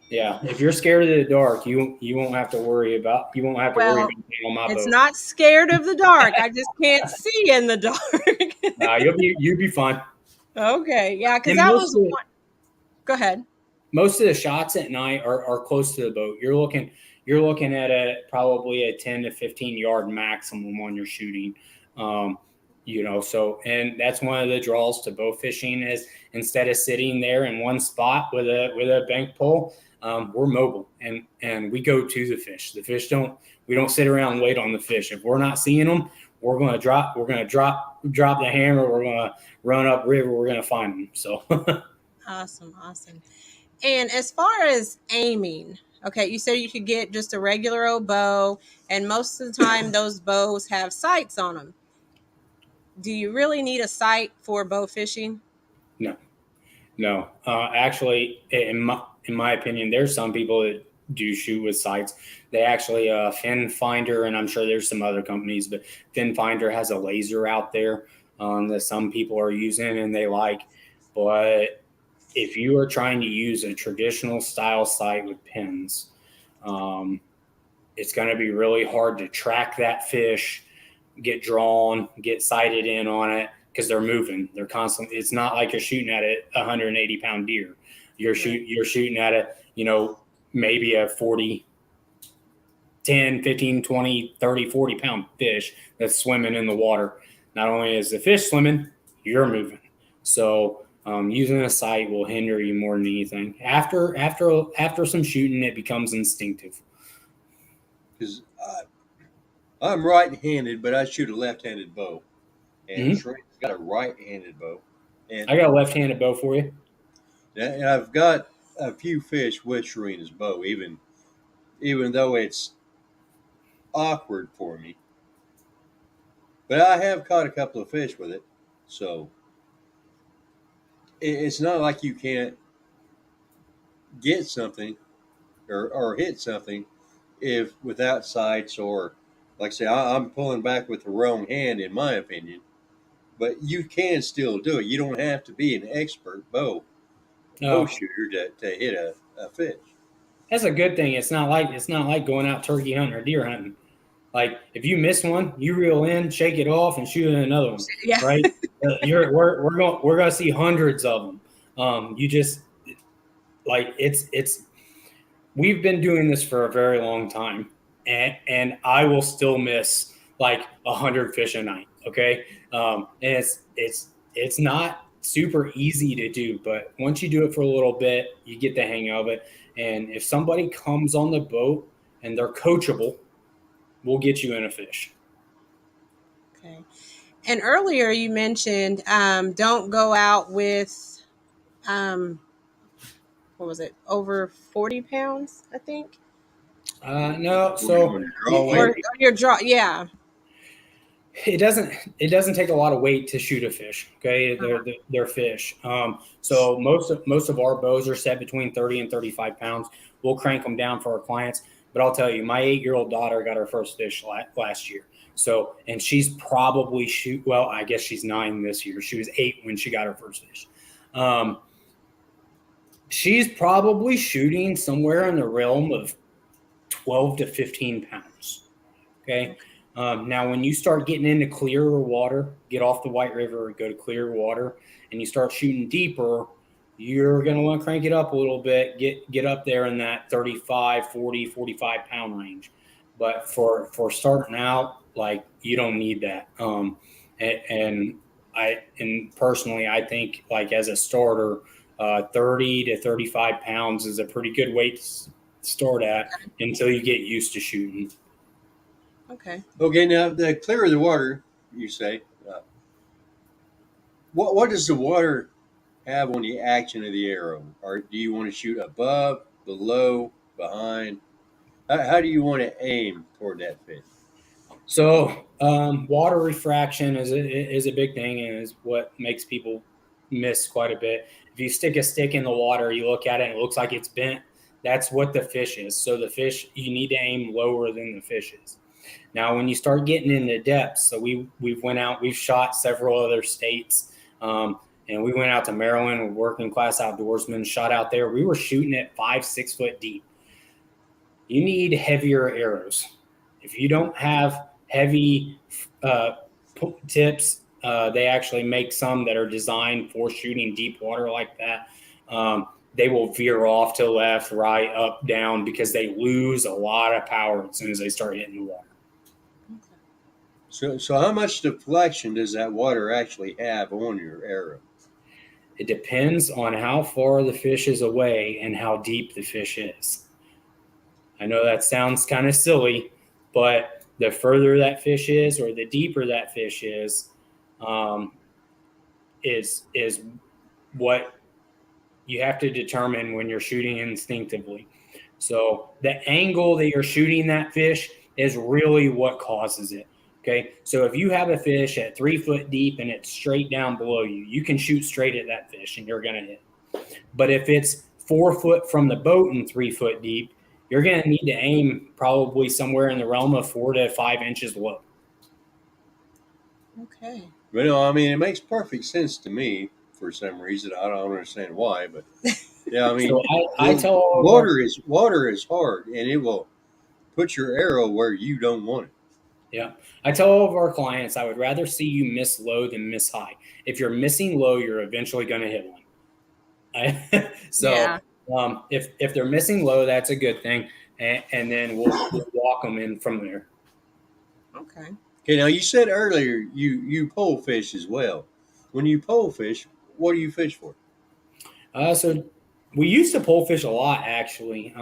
C: yeah, if you're scared of the dark, you won't have to worry about
A: Well,
C: being on my
A: it's
C: boat.
A: not scared of the dark. I just can't see in the dark.
C: You'll be fine.
A: Okay. Yeah, because
C: And
A: that was one. Go ahead.
C: most of the shots at night are close to the boat. You're looking at probably a 10 to 15 yard maximum on your shooting. And that's one of the draws to bow fishing is instead of sitting there in one spot with a bank pole, we're mobile and we go to the fish. We don't sit around and wait on the fish. If we're not seeing them, we're going to drop the hammer. We're going to run up river. We're going to find them. So.
A: Awesome. Awesome. And as far as aiming, okay, you said you could get just a regular old bow, and most of the time those bows have sights on them. Do you really need a sight for bow fishing?
C: No. No, actually, in my opinion, there's some people that do shoot with sights. They actually, Fin Finder, and I'm sure there's some other companies, but Fin Finder has a laser out there that some people are using and they like. But if you are trying to use a traditional style sight with pins, um, it's going to be really hard to track that fish, get drawn, get sighted in on it because they're moving. They're constantly. It's not like you're shooting at a 180-pound deer.
A: Right.
C: You're shooting at maybe a 40, 10, 15, 20, 30, 40-pound fish that's swimming in the water. Not only is the fish swimming, you're moving. So using a sight will hinder you more than anything. After some shooting, it becomes instinctive.
B: Because I'm right-handed, but I shoot a left-handed bow, and
C: Mhm.
B: Trey's got a right-handed bow. And,
C: I got a left-handed bow for you.
B: and I've got a few fish with Serena's bow, even though it's awkward for me. But I have caught a couple of fish with it, so it's not like you can't get something or hit something if without sights or, like I say, I'm pulling back with the wrong hand, in my opinion. But you can still do it. You don't have to be an expert bow
C: Oh,
B: shooter to hit a fish.
C: that's a good thing. It's not like going out turkey hunting or deer hunting. Like if you miss one, you reel in, shake it off, and shoot in another one.
A: Yeah.
C: Right? We're gonna see hundreds of them. You just like it's we've been doing this for a very long time, and I will still miss like 100 fish a night. Okay, and it's not super easy to do, but once you do it for a little bit, you get the hang of it. And if somebody comes on the boat and they're coachable, we'll get you in a fish.
A: Okay. And earlier you mentioned don't go out with what was it, over 40 pounds, I think,
C: No,
B: We're
C: so
B: doing a draw
A: or
B: weight.
A: your draw. Yeah.
C: it doesn't take a lot of weight to shoot a fish. Okay, they're fish. So most of our bows are set between 30 and 35 pounds. We'll crank them down for our clients, but I'll tell you, my 8-year-old daughter got her first fish last year. So, and she's probably well, I guess she's 9 this year. She was 8 when she got her first fish. She's probably shooting somewhere in the realm of 12 to 15 pounds. Okay. Now, when you start getting into clearer water, get off the White River, go to clear water, and you start shooting deeper, you're going to want to crank it up a little bit, get up there in that 35, 40, 45 pound range. But for starting out, like, you don't need that. And personally, I think, like, as a starter, 30 to 35 pounds is a pretty good weight to start at until you get used to shooting.
A: Okay.
B: Okay, now the clearer the water, you say. What does the water have on the action of the arrow? Or do you want to shoot above, below, behind? How do you want to aim toward that fish?
C: So water refraction is a big thing and is what makes people miss quite a bit. If you stick a stick in the water, you look at it and it looks like it's bent. That's what the fish is. So the fish, you need to aim lower than the fish is. Now, when you start getting into depths, so we've shot several other states, and we went out to Maryland. We're working class outdoorsmen, shot out there. We were shooting at 5-6 foot deep. You need heavier arrows. If you don't have heavy tips, they actually make some that are designed for shooting deep water like that. They will veer off to left, right, up, down because they lose a lot of power as soon as they start hitting the water.
B: So how much deflection does that water actually have on your arrow?
C: It depends on how far the fish is away and how deep the fish is. I know that sounds kind of silly, but the further that fish is or the deeper that fish is what you have to determine when you're shooting instinctively. So the angle that you're shooting that fish is really what causes it. Okay. So if you have a fish at 3 foot deep and it's straight down below you, you can shoot straight at that fish and you're going to hit. But if it's 4 foot from the boat and 3 foot deep, you're going to need to aim probably somewhere in the realm of 4 to 5 inches low.
A: Okay.
B: But no, I mean, it makes perfect sense to me for some reason. I don't understand why, but yeah, I mean,
C: So I tell
B: water is hard, and it will put your arrow where you don't want it.
C: Yeah. I tell all of our clients, I would rather see you miss low than miss high. If you're missing low, you're eventually going to hit one. So
A: Yeah.
C: if they're missing low, that's a good thing. And then we'll walk them in from there.
A: Okay.
B: Okay, now you said earlier you pole fish as well. When you pole fish, what do you fish for?
C: So we used to pole fish a lot, actually.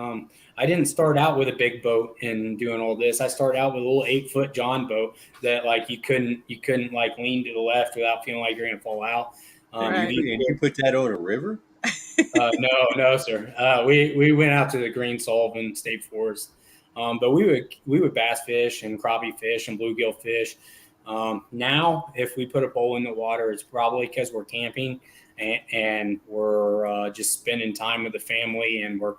C: I didn't start out with a big boat and doing all this. I started out with a little 8-foot John boat that like you couldn't like lean to the left without feeling like you're gonna fall out.
A: Right.
B: You put that on a river?
C: No, sir. We went out to the Green Sullivan State Forest, but we would bass fish and crappie fish and bluegill fish. Now, if we put a pole in the water, it's probably because we're camping and we're just spending time with the family, and we're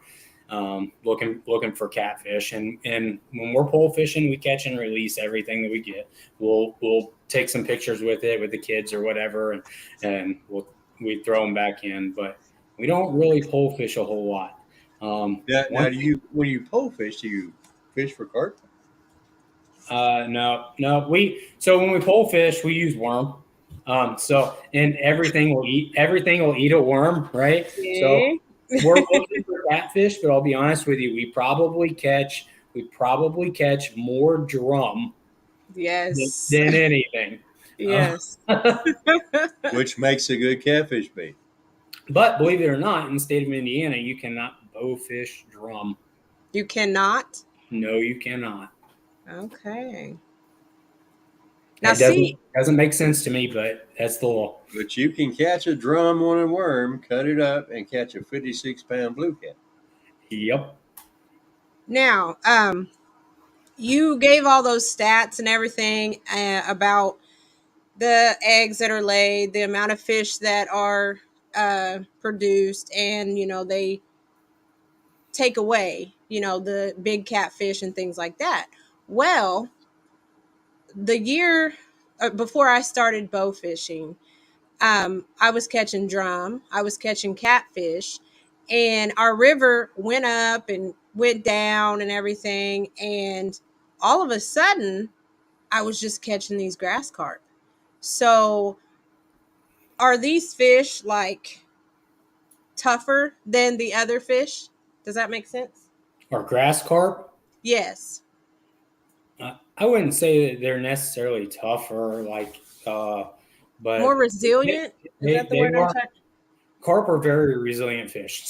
C: looking for catfish. And when we're pole fishing, we catch and release everything that we get. We'll take some pictures with it with the kids or whatever, and we throw them back in, but we don't really pole fish a whole lot.
B: Now, when you pole fish, do you fish for carp?
C: No. So when we pole fish, we use worm. And everything will eat a worm, right? So
A: Okay.
C: we're looking for catfish, but I'll be honest with you, we probably catch more drum
A: Yes.
C: than anything.
A: Yes.
B: Which makes a good catfish bait.
C: But believe it or not, in the state of Indiana, you cannot bow fish drum.
A: You cannot?
C: No, you cannot.
A: Okay. Now,
C: It doesn't make sense to me, but that's the law.
B: But you can catch a drum on a worm, cut it up, and catch a 56-pound bluecat.
C: Yep.
A: now, you gave all those stats and everything about the eggs that are laid, the amount of fish that are produced, and they take away the big catfish and things like that. Well, the year before I started bow fishing, I was catching drum, I was catching catfish, and our river went up and went down and everything, and all of a sudden I was just catching these grass carp. So are these fish like tougher than the other fish? Does that make sense?
C: Or grass carp?
A: Yes.
C: I wouldn't say that they're necessarily tough or but
A: More resilient? Is that the
C: they
A: word I'm
C: are.
A: trying?
C: Carp are very resilient fish.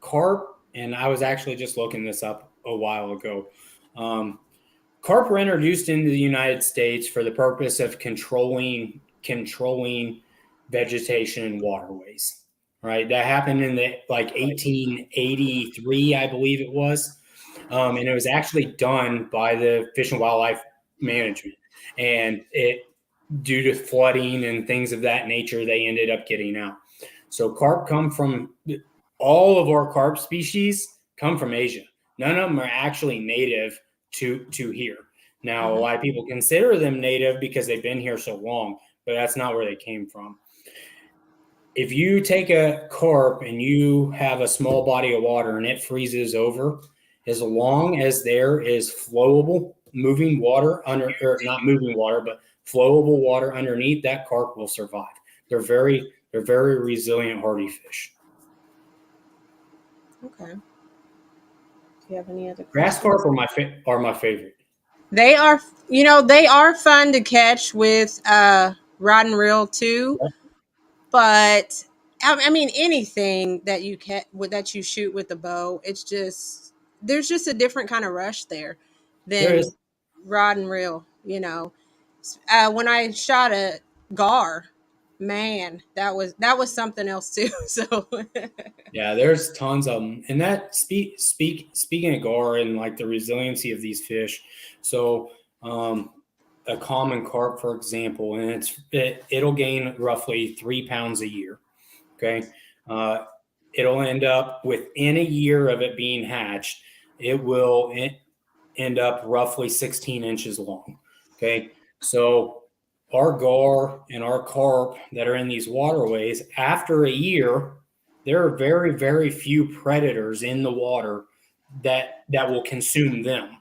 C: Carp, and I was actually just looking this up a while ago. Carp were introduced into the United States for the purpose of controlling vegetation in waterways. Right, that happened in the 1883, I believe it was, and it was actually done by the Fish and Wildlife Management, and it due to flooding and things of that nature, they ended up getting out. So carp come from all of our carp species come from Asia. None of them are actually native to here. Now, a lot of people consider them native because they've been here so long, but that's not where they came from. If you take a carp and you have a small body of water and it freezes over, as long as there is flowable moving water under, or not moving water, but flowable water underneath, that carp will survive. They're very resilient, hardy fish.
A: Okay. Do you have any other
C: Grass
A: questions?
C: carp are my favorite.
A: They are, they are fun to catch with rod and reel too. But I mean, anything that that you shoot with a bow, it's just there's just a different kind of rush there
C: There
A: than
C: is.
A: rod and reel. When I shot a gar, man, that was something else too. So
C: Yeah, there's tons of them, and that speaking of gar and the resiliency of these fish. So, a common carp, for example, and it'll gain roughly 3 pounds a year. Okay, it'll end up within a year of it being hatched. It will end up roughly 16 inches long. Okay, so our gar and our carp that are in these waterways, after a year, there are very, very few predators in the water that will consume them.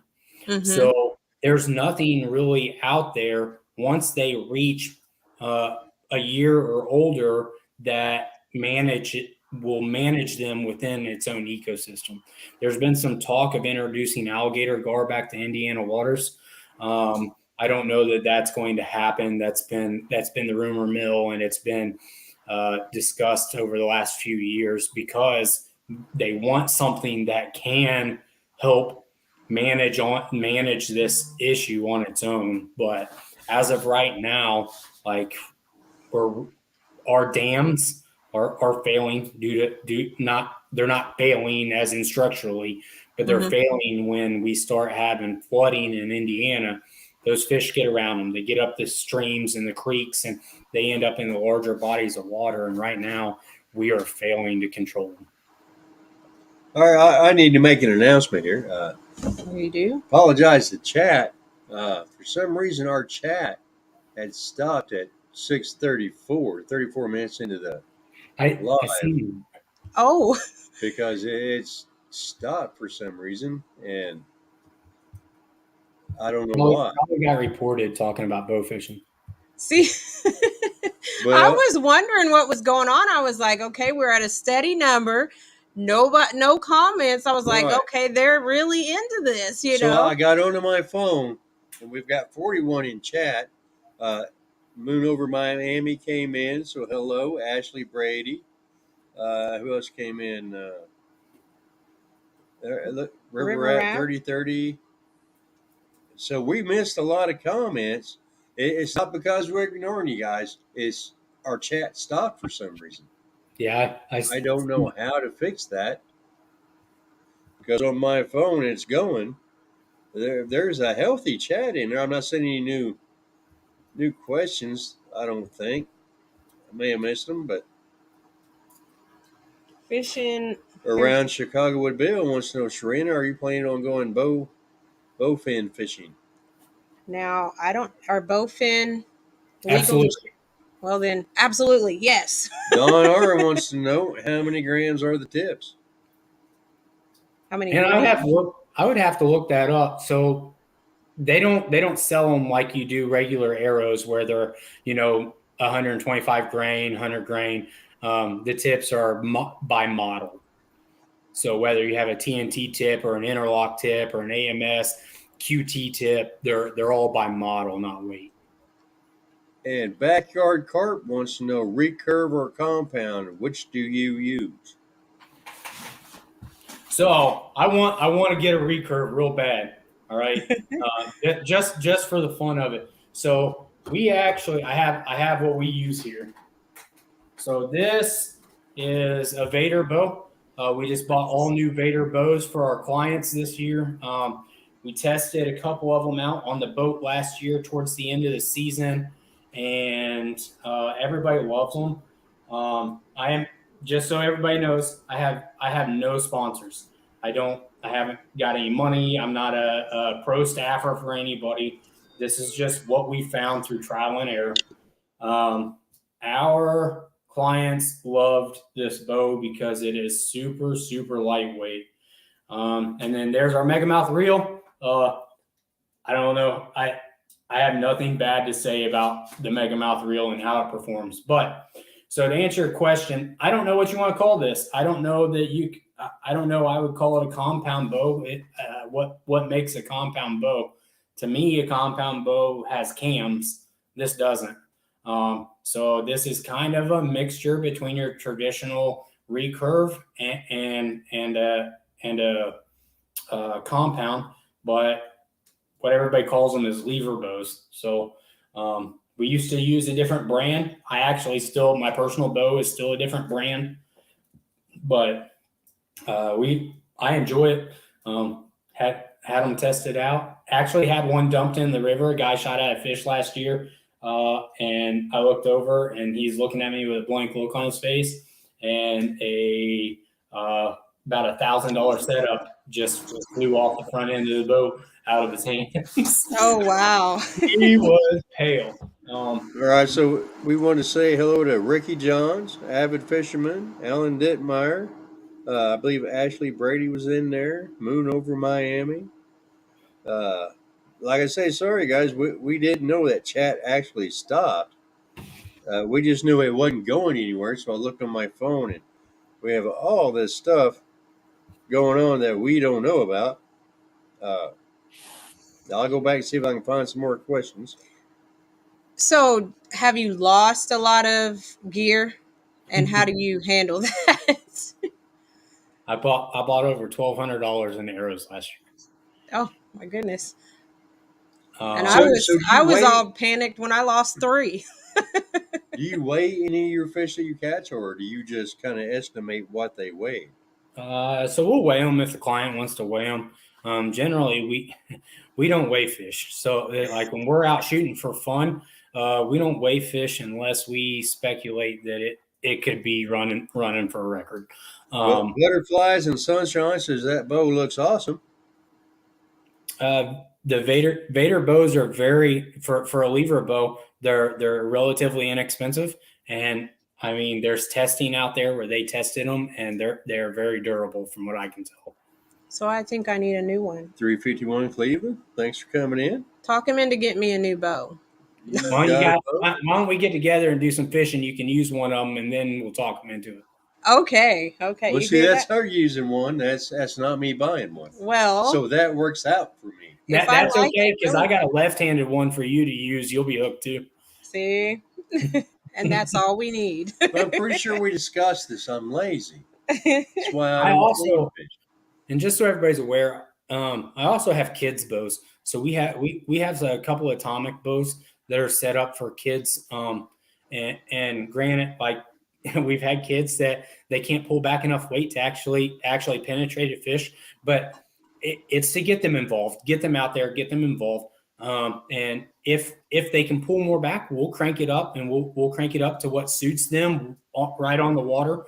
C: So there's nothing really out there once they reach a year or older that will manage them within its own ecosystem. There's been some talk of introducing alligator gar back to Indiana waters. I don't know that that's going to happen. That's been the rumor mill, and it's been discussed over the last few years because they want something that can help manage this issue on its own. But as of right now, or our dams are failing they're not failing as in structurally, but they're failing when we start having flooding in Indiana. Those fish get around them. They get up the streams and the creeks, and they end up in the larger bodies of water. And right now, we are failing to control them.
B: All right, I need to make an announcement here.
A: You do?
B: Apologize to chat. For some reason, our chat had stopped at 6:34, 34 minutes into the
C: I
B: live
C: see.
A: Oh,
B: because it's stopped for some reason, and I don't know why.
C: Probably got reported talking about bow fishing.
A: see,
B: But
A: I was wondering what was going on. I was like, okay, we're at a steady number. No comments. I was like,
B: Right.
A: okay, they're really into this, you
B: so
A: know.
B: I got onto my phone, and we've got 41 in chat. Moon over Miami came in, so hello, Ashley Brady. Who else came in? Look, River Rat 3030. So we missed a lot of comments. It's not because we're ignoring you guys. It's our chat stopped for some reason.
C: Yeah,
B: I don't know how to fix that because on my phone it's going. There's a healthy chat in there. I'm not sending any new questions. I don't think. I may have missed them, but
A: Fishing
B: around Chicago with Bill wants to know, Sharina, are you planning on going bowfin fishing?
A: Now, are bowfin legal?
C: absolutely.
A: Well, then, absolutely, yes.
B: Don R wants to know how many grams are the tips.
A: How many?
C: And I would have to look that up. So they don't sell them like you do regular arrows where they're 125 grain, 100 grain. The tips are by model. So whether you have a TNT tip or an interlock tip or an AMS QT tip, they're all by model, not weight.
B: And Backyard Carp wants to know recurve or compound. Which do you use?
C: So I want to get a recurve real bad. All right, just for the fun of it. So I have what we use here. So this is a Vader bow. We just bought all new Vader bows for our clients this year. We tested a couple of them out on the boat last year towards the end of the season, and everybody loves them. I am just so everybody knows, I have no sponsors. I haven't got any money. I'm not a pro staffer for anybody. This is just what we found through trial and error. Our clients loved this bow because it is super, super lightweight. And then there's our Megamouth reel. I don't know. I have nothing bad to say about the Megamouth reel and how it performs. But so to answer your question, I don't know what you want to call this. I don't know that I don't know. I would call it a compound bow. What makes a compound bow? To me, a compound bow has cams. This doesn't. So this is kind of a mixture between your traditional recurve and a compound, but what everybody calls them is lever bows. So we used to use a different brand. My personal bow is still a different brand, but I enjoy it. Had them tested out. Actually had one dumped in the river. A guy shot at a fish last year. And I looked over and he's looking at me with a blank look on his face, and about $1,000 setup just flew off the front end of the boat out of his hands.
A: Oh, wow.
C: He was pale.
B: All right, so we want to say hello to Ricky Johns, avid fisherman, Alan Dittmeyer. I believe Ashley Brady was in there, Moon over Miami. Like I say, sorry guys, we didn't know that chat actually stopped. We just knew it wasn't going anywhere, so I looked on my phone and we have all this stuff going on that we don't know about. I'll go back and see if I can find some more questions.
A: So, have you lost a lot of gear, and how do you handle that?
C: I bought over $1,200 in arrows last year.
A: Oh my goodness! And
B: So
A: I was
B: all
A: all panicked when I lost 3.
B: Do you weigh any of your fish that you catch, or do you just kind of estimate what they weigh?
C: So we'll weigh them if the client wants to weigh them. Generally, we don't weigh fish. So like when we're out shooting for fun, we don't weigh fish unless we speculate that it could be running for a record.
B: But butterflies and sunshine says that bow looks awesome.
C: The Vader bows are very for a lever bow. They're relatively inexpensive, and I mean there's testing out there where they tested them, and they're very durable from what I can tell.
A: So I think I need a new one.
B: 351 Cleveland. Thanks for coming in.
A: Talk him into getting me a new bow.
C: Why don't we get together and do some fishing? You can use one of them, and then we'll talk them into it.
A: Okay.
B: Well, see, that's her using one. That's not me buying one.
A: Well,
B: so that works out for me.
C: That's okay because I got a left-handed one for you to use. You'll be hooked too.
A: See, and that's all we need.
B: But I'm pretty sure we discussed this. I'm lazy. That's why
C: I also, and just so everybody's aware, I also have kids bows. So we have a couple of atomic bows that are set up for kids. And granted, like we've had kids that they can't pull back enough weight to actually penetrate a fish, but it's to get them involved, get them out there, get them involved. And if they can pull more back, we'll crank it up, and we'll crank it up to what suits them right on the water.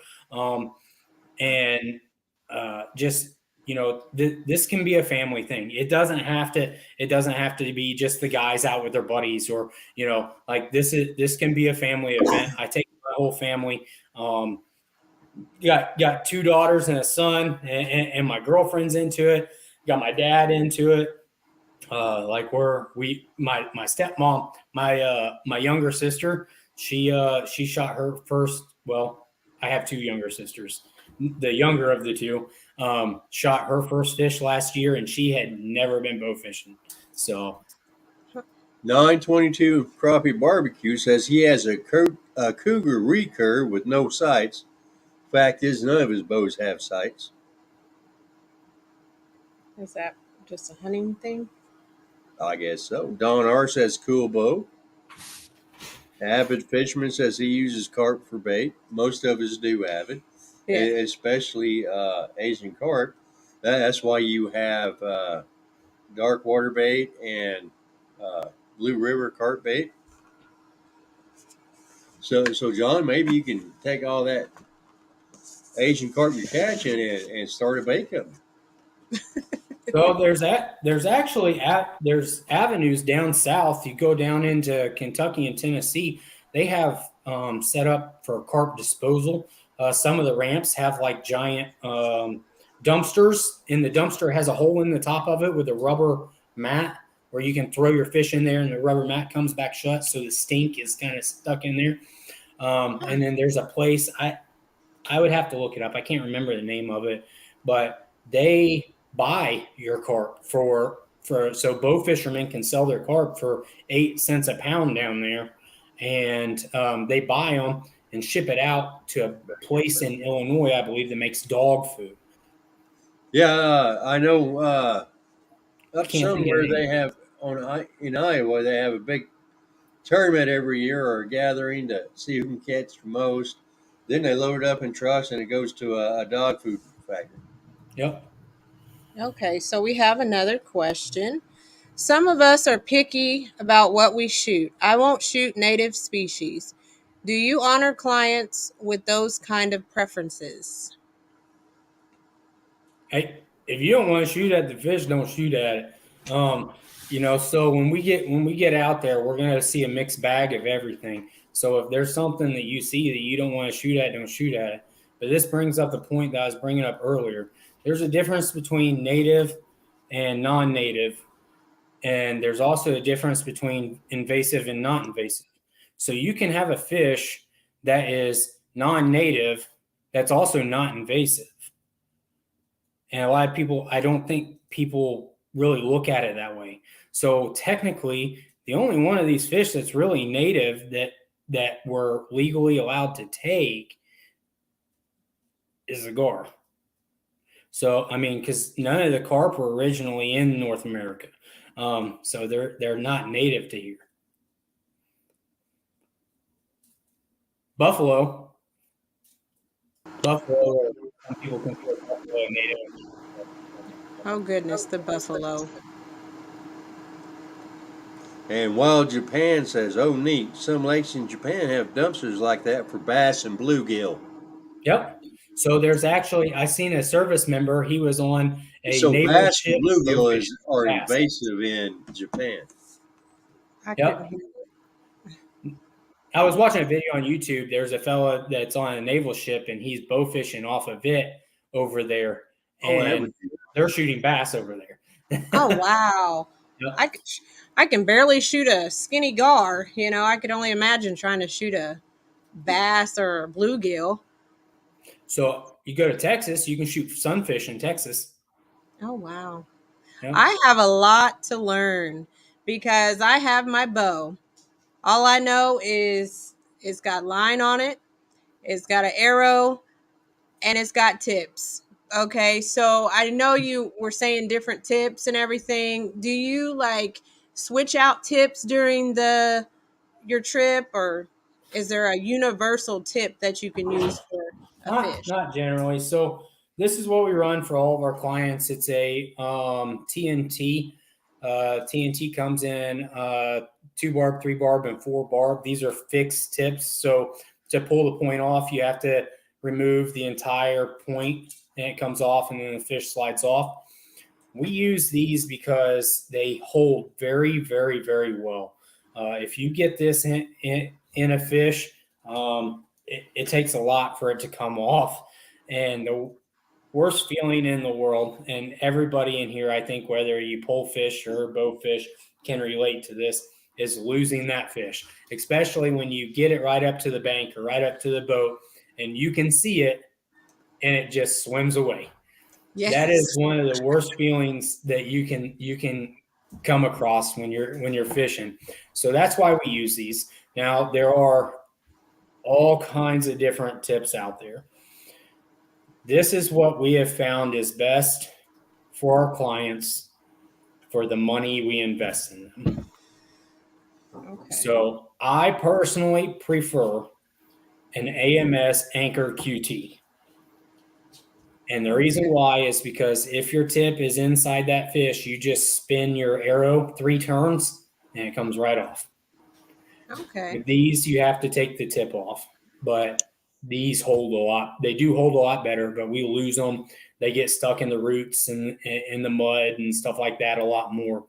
C: Just this can be a family thing. It doesn't have to be just the guys out with their buddies, or like this can be a family event. I take my whole family. Got 2 daughters and a son, and my girlfriend's into it. Got my dad into it. Like my stepmom, my younger sister, she shot her first. Well, I have 2 younger sisters. The younger of the 2 shot her first fish last year, and she had never been bow fishing. So
B: 922 Crappie Barbecue says he has a cougar recur with no sights. Fact is, none of his bows have sights.
A: Is that just a hunting thing?
B: I guess so. Don R says cool bow. Avid Fisherman says he uses carp for bait. Most of us do, Avid. Yeah. Especially Asian carp. That's why you have dark water bait and Blue River carp bait. So John, maybe you can take all that Asian carp you're catching and start a bait company.
C: So there's avenues down south. You go down into Kentucky and Tennessee. They have set up for carp disposal. Some of the ramps have like giant dumpsters, and the dumpster has a hole in the top of it with a rubber mat where you can throw your fish in there, and the rubber mat comes back shut, so the stink is kind of stuck in there. And then there's a place I would have to look it up. I can't remember the name of it, but they buy your carp for so bow fishermen can sell their carp for 8 cents a pound down there, and they buy them and ship it out to a place in Illinois, I believe, that makes dog food.
B: Yeah, I know. Up somewhere they have in Iowa, they have a big tournament every year or a gathering to see who can catch the most. Then they load it up in trucks and it goes to a dog food factory.
C: Yep.
A: Okay, so we have another question. Some of us are picky about what we shoot. I won't shoot native species. Do you honor clients with those kind of preferences?
C: Hey, if you don't want to shoot at the fish, don't shoot at it. So when we get out there, we're going to see a mixed bag of everything. So if there's something that you see that you don't want to shoot at, don't shoot at it. But this brings up the point that I was bringing up earlier. There's a difference between native and non-native, and there's also a difference between invasive and not invasive. So you can have a fish that is non-native that's also not invasive. And a lot of people, I don't think people really look at it that way. So technically, the only one of these fish that's really native that we're legally allowed to take is the gar. So, I mean, because none of the carp were originally in North America. So they're not native to here. Buffalo. Buffalo. Some people consider buffalo a native.
A: Oh goodness, the buffalo.
B: And Wild Japan says, "Oh, neat! Some lakes in Japan have dumpsters like that for bass and bluegill."
C: Yep. So there's actually I seen a service member. He was on a
B: So
C: naval
B: bass and
C: ship boat
B: bluegill
C: fishing
B: are
C: bass.
B: invasive in Japan.
A: I couldn't
C: Yep.
A: hear.
C: I was watching a video on YouTube. There's a fella that's on a naval ship and he's bow fishing off of it over there,
B: Oh, that
C: and
B: would be
C: they're shooting bass over there.
A: Oh wow.
C: Yep.
A: I can barely shoot a skinny gar. You know, I could only imagine trying to shoot a bass or a bluegill.
C: So you go to Texas, you can shoot sunfish in Texas.
A: Oh wow.
C: Yep.
A: I have a lot to learn because I have my bow. All I know is it's got line on it, it's got an arrow, and it's got tips. Okay, so I know you were saying different tips and everything. Do you like switch out tips during the your trip, or is there a universal tip that you can use for a fish?
C: Not generally. So this is what we run for all of our clients. It's a TNT. TNT comes in 2 barb, 3 barb, and 4 barb. These are fixed tips. So to pull the point off, you have to remove the entire point, and it comes off, and then the fish slides off. We use these because they hold very, very, very well. If you get this in a fish, it takes a lot for it to come off. And the worst feeling in the world, and everybody in here, I think, whether you pull fish or bow fish, can relate to this, is losing that fish, especially when you get it right up to the bank or right up to the boat and you can see it and it just swims away. That is
A: Yes.
C: one of the worst feelings that you can come across when you're fishing. So that's why we use these. Now there are all kinds of different tips out there. This is what we have found is best for our clients for the money we invest in them.
A: Okay.
C: So I personally prefer an AMS Anchor QT. And the reason why is because if your tip is inside that fish, you just spin your arrow 3 turns and it comes right off.
A: Okay.
C: With these, you have to take the tip off, but these hold a lot. They do hold a lot better, but we lose them. They get stuck in the roots and in the mud and stuff like that a lot more.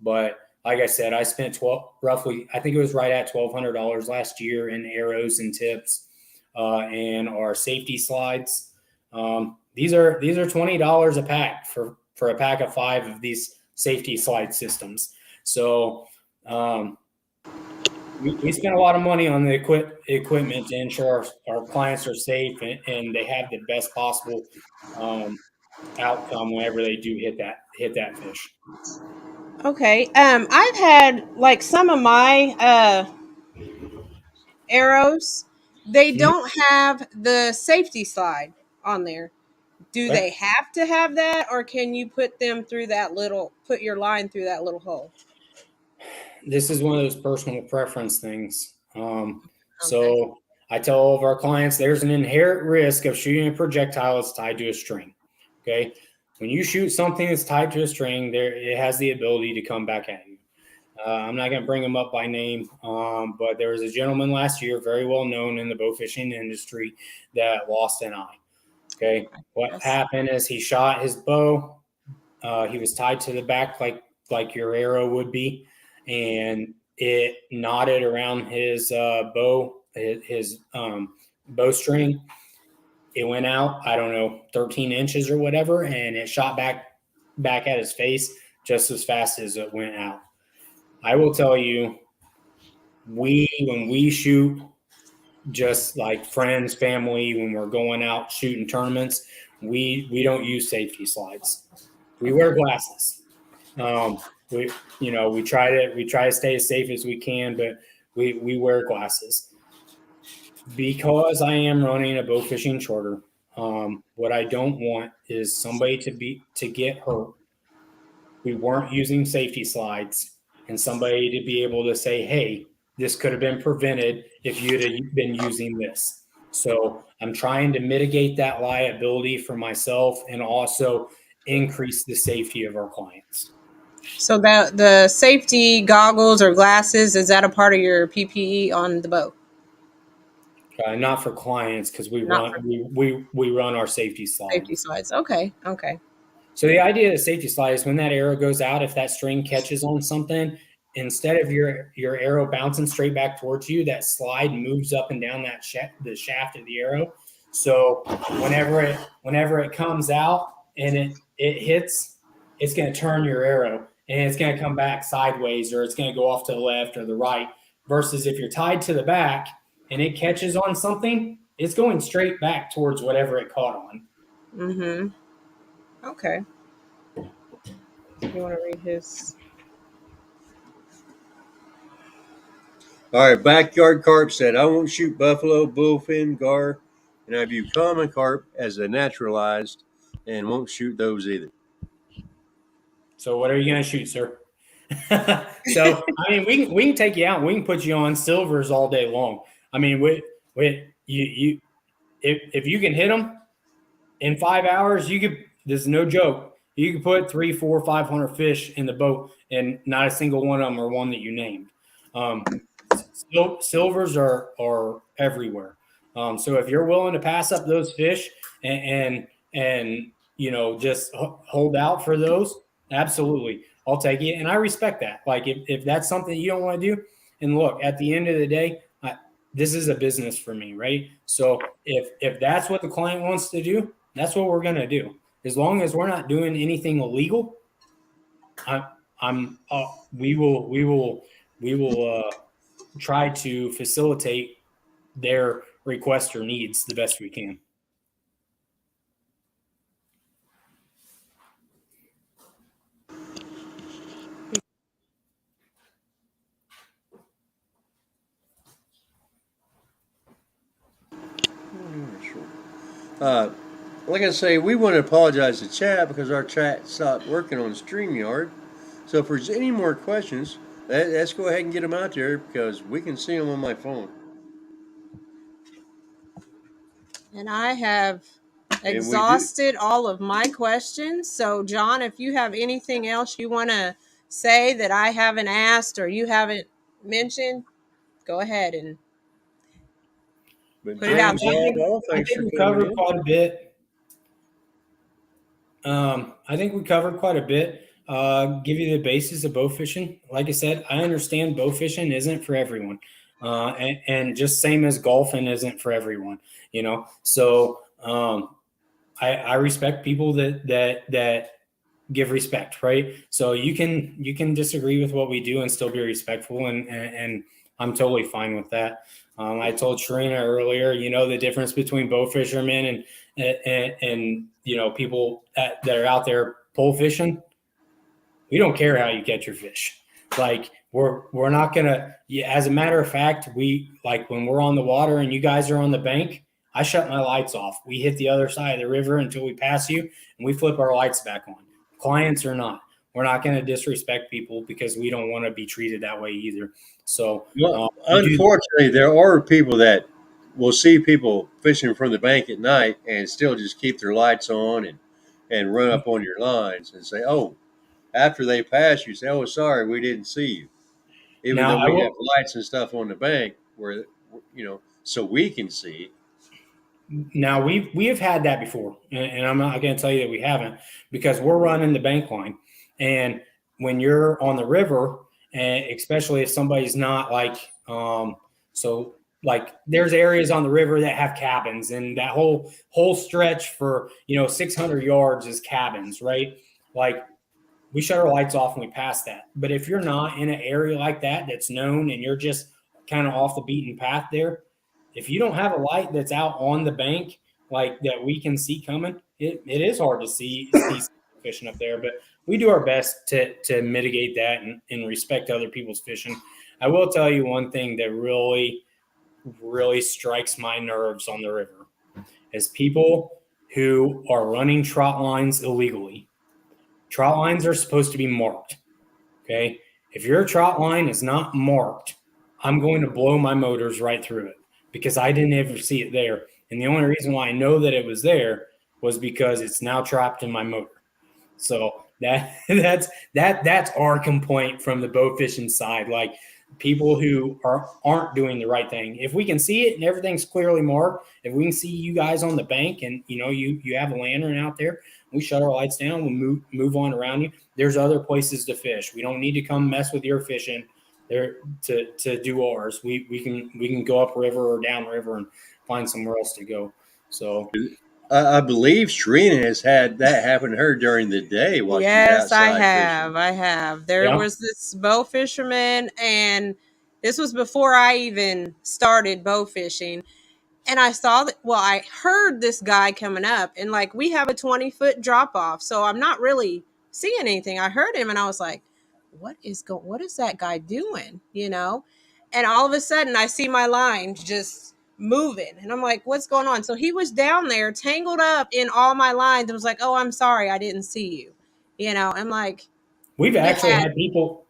C: But like I said, I spent roughly, I think it was right at $1,200 last year in arrows and tips and our safety slides. These are $20 a pack for a pack of 5 of these safety slide systems. So we spend a lot of money on the equipment to ensure our clients are safe and they have the best possible outcome whenever they do hit that fish.
A: Okay. I've had like some of my arrows. They
C: Mhm.
A: don't have the safety slide on there. Do
C: Okay.
A: they have to have that, or can you put them through that little, put your line through that little hole?
C: This is one of those personal preference things.
A: Okay.
C: So I tell all of our clients there's an inherent risk of shooting a projectile that's tied to a string. Okay. When you shoot something that's tied to a string, it has the ability to come back at you. I'm not going to bring him up by name, but there was a gentleman last year, very well known in the bow fishing industry, that lost an eye. Okay. What
A: Yes.
C: happened is he shot his bow. He was tied to the back like your arrow would be, and it knotted around his his bowstring. It went out, I don't know, 13 inches or whatever, and it shot back at his face just as fast as it went out. I will tell you, when we shoot, just like friends, family, when we're going out shooting tournaments, we don't use safety slides. We wear glasses. We we try to stay as safe as we can, but we wear glasses because I am running a bow fishing charter. What I don't want is somebody to get hurt. We weren't using safety slides, and somebody to be able to say, "Hey, this could have been prevented if you'd have been using this. So I'm trying to mitigate that liability for myself and also increase the safety of our clients.
A: So that the safety goggles or glasses, is that a part of your PPE on the boat?
C: Not for clients, because we
A: Not
C: run
A: for
C: we run our safety slide.
A: safety slides. Okay. Okay.
C: So the idea of the safety slide is when that arrow goes out, if that string catches on something, instead of your arrow bouncing straight back towards you, that slide moves up and down that the shaft of the arrow. So whenever it comes out and it hits, it's going to turn your arrow and it's going to come back sideways, or it's going to go off to the left or the right. Versus if you're tied to the back and it catches on something, it's going straight back towards whatever it caught on.
A: Mm-hmm. Okay. You want to read his?
B: All right, Backyard Carp said, I won't shoot buffalo, bullfin, gar, and I view common carp as a naturalized and won't shoot those either.
C: So what are you going to shoot, sir? So, I mean, we can take you out. We can put you on silvers all day long. I mean, if you can hit them in 5 hours, you could. This is no joke. You could put 300, 400, 500 fish in the boat, and not a single one of them are one that you named. Silvers are everywhere. So if you're willing to pass up those fish and just hold out for those, absolutely, I'll take it, and I respect that. Like if that's something you don't want to do, and look, at the end of the day, this is a business for me, right? So if that's what the client wants to do, that's what we're gonna do. As long as we're not doing anything illegal, we will try to facilitate their requests or needs the best we can.
B: Like I say, we want to apologize to chat because our chat stopped working on StreamYard. So if there's any more questions, let's go ahead and get them out there because we can see them on my phone.
A: And I have exhausted all of my questions. So, John, if you have anything else you want to say that I haven't asked or you haven't mentioned, go ahead and put it out.
C: I think we covered quite a bit. I think we covered quite a bit. Give you the basis of bow fishing. Like I said, I understand bow fishing isn't for everyone. And just same as golfing isn't for everyone, So I respect people that give respect, right? So you can disagree with what we do and still be respectful, and I'm totally fine with that. I told Sharina earlier, the difference between bow fishermen and people that are out there pole fishing. We don't care how you catch your fish. Like we're not gonna. As a matter of fact, we like when we're on the water and you guys are on the bank. I shut my lights off. We hit the other side of the river until we pass you, and we flip our lights back on. Clients or not, we're not going to disrespect people because we don't want to be treated that way either. So,
B: unfortunately, there are people that will see people fishing from the bank at night and still just keep their lights on and run up on your lines and say, "Oh." After they pass you, say, "Oh, sorry, we didn't see you," even though we have lights and stuff on the bank where so we can see.
C: Now we have had that before, and I'm not going to tell you that we haven't because we're running the bank line, and when you're on the river, and especially if somebody's not like there's areas on the river that have cabins, and that whole stretch for 600 yards is cabins, right? Like we shut our lights off and we pass that. But if you're not in an area like that that's known and you're just kind of off the beaten path there, if you don't have a light that's out on the bank like that we can see coming, it is hard to see fishing up there. But we do our best to mitigate that and respect other people's fishing. I will tell you one thing that really, really strikes my nerves on the river is people who are running trot lines illegally. Trot lines are supposed to be marked, okay? If your trot line is not marked, I'm going to blow my motors right through it because I didn't ever see it there. And the only reason why I know that it was there was because it's now trapped in my motor. So that's our complaint from the bow fishing side. Like people who aren't doing the right thing. If we can see it and everything's clearly marked, if we can see you guys on the bank and you have a lantern out there, we shut our lights down, we move on around you. There's other places to fish. We don't need to come mess with your fishing there to do ours. We can go up river or down river and find somewhere else to go. So
B: I believe Serena has had that happen to her during the day while she's
A: Yes, I
B: outside
A: have.
B: fishing.
A: I have. There
C: yeah,
A: was this bow fisherman, and this was before I even started bow fishing. And I saw that, well, I heard this guy coming up, and like we have a 20-foot drop off, so I'm not really seeing anything. I heard him, and I was like, what is that guy doing? And all of a sudden, I see my line just moving, and I'm like, what's going on? So he was down there, tangled up in all my lines, and was like, oh, I'm sorry, I didn't see you. I'm like,
C: we've
A: he
C: actually
A: had
C: had people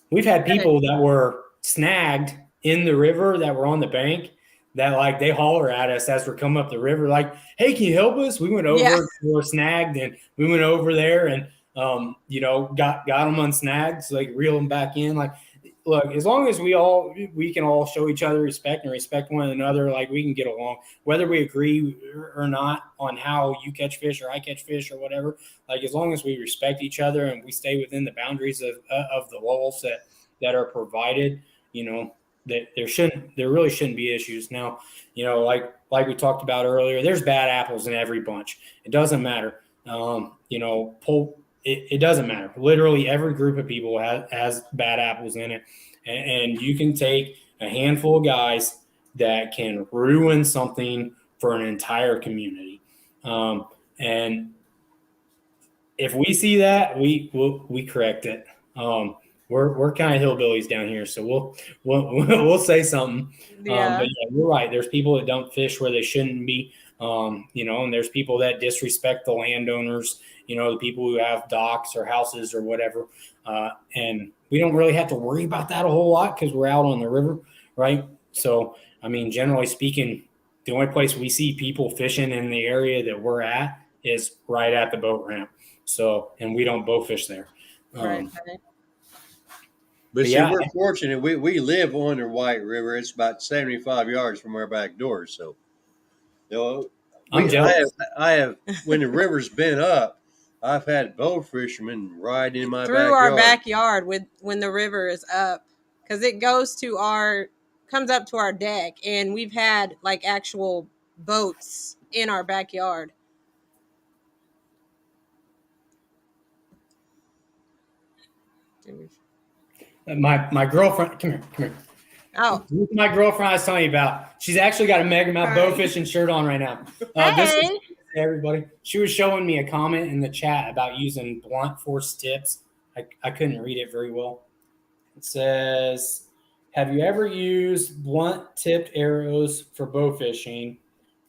C: We've had people that were snagged in the river that were on the bank that like they holler at us as we're coming up the river, like, hey, can you help us? We went
A: yeah,
C: over, we were snagged, and we went over there and got them unsnagged, so like reel them back in. Like, look, as long as we can all show each other respect and respect one another, like we can get along, whether we agree or not on how you catch fish or I catch fish or whatever. Like as long as we respect each other and we stay within the boundaries of the laws that are provided, that there really shouldn't be issues. Now, like we talked about earlier, there's bad apples in every bunch. It doesn't matter. It doesn't matter. Literally every group of people has bad apples in it. And you can take a handful of guys that can ruin something for an entire community. And if we see that, we correct it. We're kind of hillbillies down here, so we'll say something.
A: yeah,
C: But yeah, you're right. There's people that don't fish where they shouldn't be. And there's people that disrespect the landowners. The people who have docks or houses or whatever. And we don't really have to worry about that a whole lot because we're out on the river, right? So, I mean, generally speaking, the only place we see people fishing in the area that we're at is right at the boat ramp. So, and we don't bow fish there.
A: right.
B: But see,
C: Yeah,
B: we're fortunate. We live on the White River. It's about 75 yards from our back door. So,
C: I'm jealous.
B: I have when the river's been up, I've had bow fishermen ride in my
A: Through our
B: backyard.
A: backyard when the river is up, because it comes up to our deck, and we've had like actual boats in our backyard.
C: My girlfriend, come here.
A: Oh,
C: This is my girlfriend I was telling you about. She's actually got a Mega Mouth bow fishing shirt on right now. This is
A: hey,
C: everybody. She was showing me a comment in the chat about using blunt force tips. I couldn't read it very well. It says, have you ever used blunt tipped arrows for bow fishing?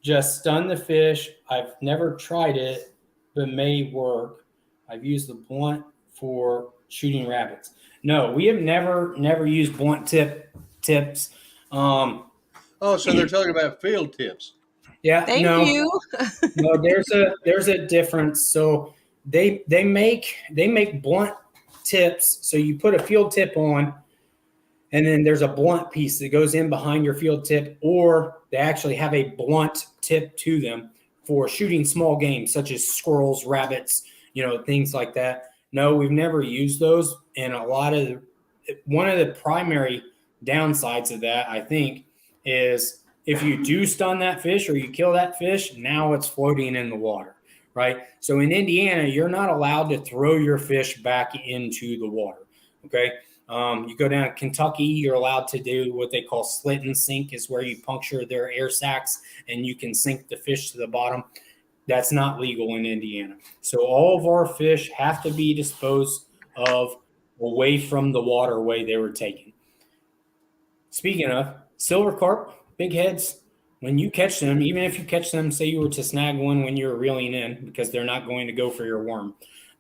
C: Just stun the fish. I've never tried it, but may work. I've used the blunt for shooting rabbits. No, we have never used blunt tips.
B: Oh, so they're talking about field tips.
C: Yeah,
A: thank
C: no,
A: you.
C: no. There's a difference. So they make blunt tips. So you put a field tip on, and then there's a blunt piece that goes in behind your field tip, or they actually have a blunt tip to them for shooting small game, such as squirrels, rabbits, things like that. No, we've never used those. And one of the primary downsides of that, I think, is if you do stun that fish or you kill that fish, now it's floating in the water, right? So in Indiana, you're not allowed to throw your fish back into the water, okay? You go down to Kentucky, you're allowed to do what they call slit and sink, is where you puncture their air sacs and you can sink the fish to the bottom. That's not legal in Indiana. So all of our fish have to be disposed of away from the waterway they were taken. Speaking of silver carp, big heads, when you catch them, even if you catch them, say you were to snag one when you're reeling in, because they're not going to go for your worm.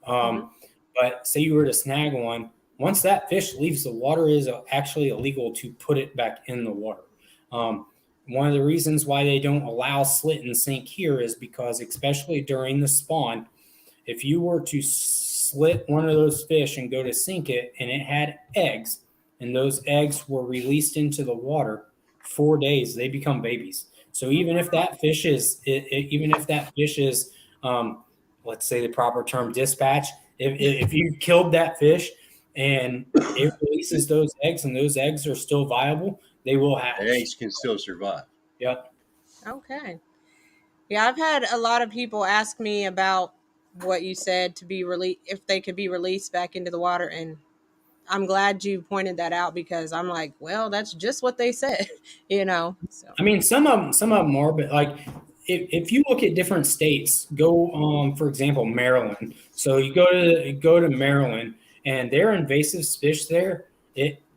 C: But say you were to snag one, once that fish leaves the water, it is actually illegal to put it back in the water. One of the reasons why they don't allow slit and sink here is because, especially during the spawn, if you were to slit one of those fish and go to sink it and it had eggs, and those eggs were released into the water, 4 days, they become babies. So even if that fish is, let's say the proper term, dispatch, if you killed that fish and it releases those eggs and those eggs are still viable, they will hatch.
B: The eggs can still survive.
C: Yep.
A: Okay. Yeah, I've had a lot of people ask me about what you said to be if they could be released back into the water, and I'm glad you pointed that out because I'm like, well, that's just what they said, So
C: I mean, some of them are, but like if you look at different states, go for example, Maryland. So you go to Maryland, and their invasive fish there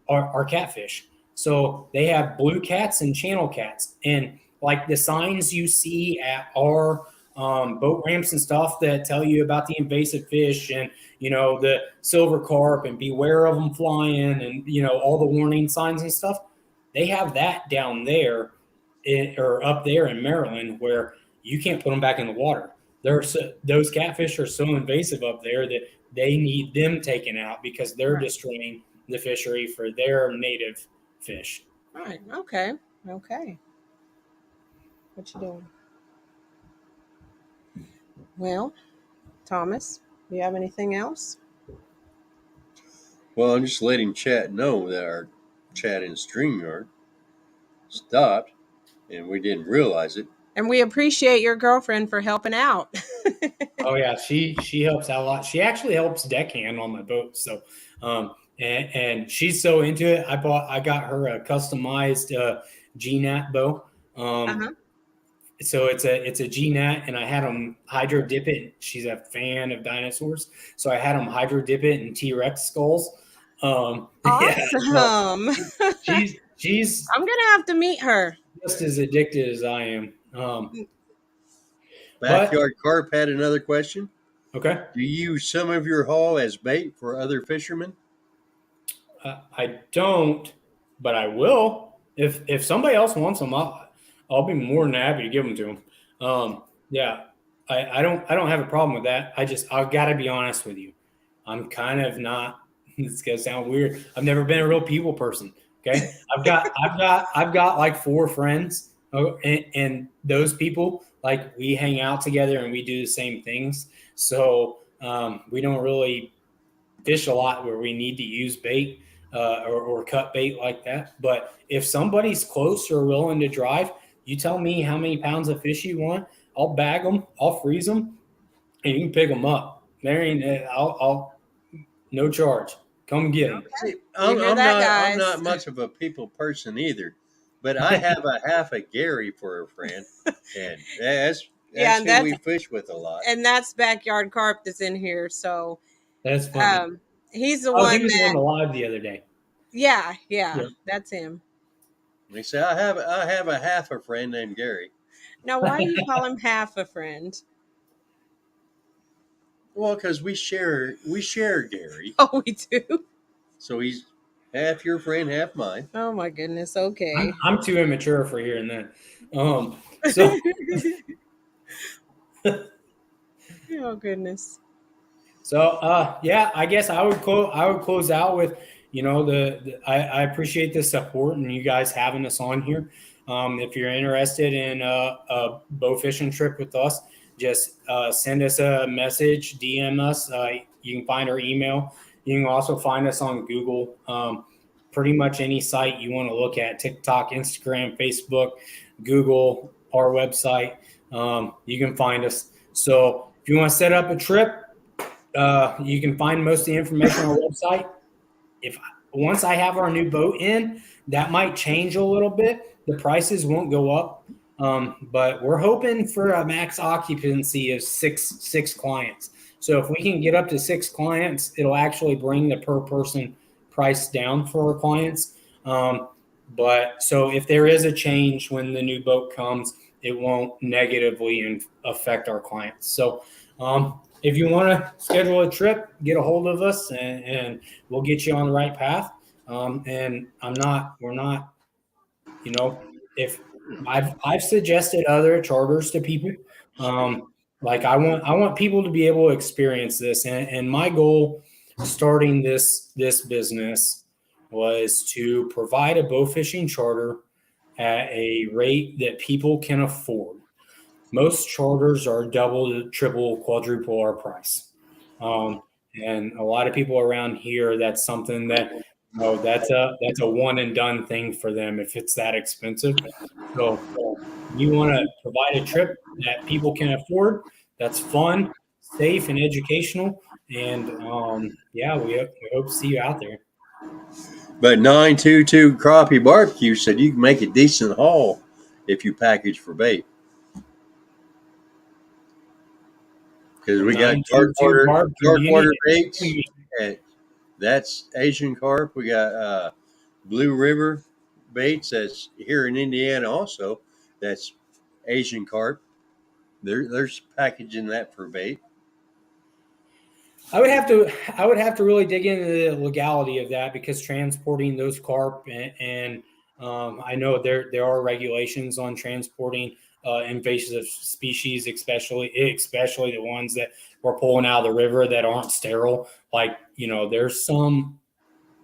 C: are catfish. So they have blue cats and channel cats, and like the signs you see at our boat ramps and stuff that tell you about the invasive fish and the silver carp and beware of them flying and all the warning signs and stuff. They have that down there or up there in Maryland where you can't put them back in the water. Those catfish are so invasive up there that they need them taken out because they're destroying the fishery for their native fish.
A: Right. Okay. What you doing? Well, Thomas, do you have anything else?
B: Well, I'm just letting chat know that our chat in StreamYard stopped, and we didn't realize it.
A: And we appreciate your girlfriend for helping out.
C: Oh yeah, she helps out a lot. She actually helps deckhand on my boat. So, and she's so into it. I got her a customized GNAT bow. So it's a GNAT, and I had them hydro dip it. She's a fan of dinosaurs, so I had them hydro dip it in T-Rex skulls.
A: Awesome.
C: Yeah, she's.
A: I'm gonna have to meet her.
C: Just as addicted as I am.
B: Backyard Carp had another question.
C: Okay.
B: Do you use some of your haul as bait for other fishermen?
C: I don't, but I will. If somebody else wants them, I'll be more than happy to give them to them. Yeah, I don't have a problem with that. I've got to be honest with you. I'm kind of not. It's gonna sound weird. I've never been a real people person. Okay, I've got like 4 friends, and those people, like, we hang out together and we do the same things. So we don't really fish a lot where we need to use bait or cut bait like that. But if somebody's close or willing to drive, you tell me how many pounds of fish you want. I'll bag them, I'll freeze them, and you can pick them up. I'll no charge. Come get them.
B: See, I'm not much of a people person either, but I have a half a Gary for a friend, and that's who we fish with a lot.
A: And that's Backyard Carp that's in here. So
C: that's funny.
A: He's the one.
C: He was on the live the other day.
A: Yeah, that's him.
B: They say I have a half a friend named Gary.
A: Now, why do you call him half a friend?
B: Well, because we share Gary.
A: Oh, we do.
B: So he's half your friend, half mine.
A: Oh my goodness. Okay.
C: I'm too immature for hearing that. So.
A: Oh goodness.
C: So yeah, I guess I would close out with, I appreciate the support and you guys having us on here. If you're interested in a bow fishing trip with us, just send us a message, DM us. You can find our email. You can also find us on Google. Pretty much any site you want to look at: TikTok, Instagram, Facebook, Google, our website. You can find us. So if you want to set up a trip, you can find most of the information on our website. Once I have our new boat in, that might change a little bit. The prices won't go up, but we're hoping for a max occupancy of six clients. So if we can get up to 6 clients, it'll actually bring the per person price down for our clients. But so if there is a change when the new boat comes, it won't negatively affect our clients. So if you want to schedule a trip, get a hold of us, and we'll get you on the right path. And we're not, if I've suggested other charters to people. Like I want people to be able to experience this, and my goal starting this business was to provide a bow fishing charter at a rate that people can afford. Most charters are double, triple, quadruple our price. And a lot of people around here, that's something that, that's a one and done thing for them if it's that expensive. So you want to provide a trip that people can afford, that's fun, safe, and educational. And yeah, we hope to see you out there.
B: But 922 Crappie Barbecue said you can make a decent haul if you package for bait. Because we got dark
C: 922 barbecue.
B: water baits, and that's Asian carp. We got Blue River baits. That's here in Indiana also. That's Asian carp. There's packaging that for bait.
C: I would have to really dig into the legality of that because transporting those carp and I know there are regulations on transporting invasive species, especially the ones that we're pulling out of the river that aren't sterile. Like there's some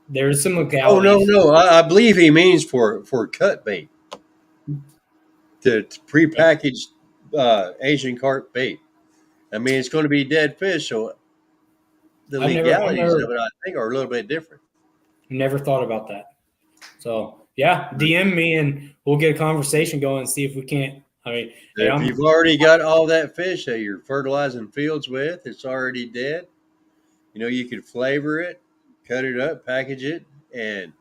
B: Oh no,
C: legalities.
B: no. I believe he means for cut bait to prepackaged Asian carp bait. I mean, it's going to be dead fish, so the
C: I've
B: legalities
C: never
B: of it, I think, are a little bit different.
C: never thought about that. So yeah, DM me and we'll get a conversation going and see if we can't. I mean, hey,
B: If you've already got all that fish that you're fertilizing fields with, it's already dead. You could flavor it, cut it up, package it, and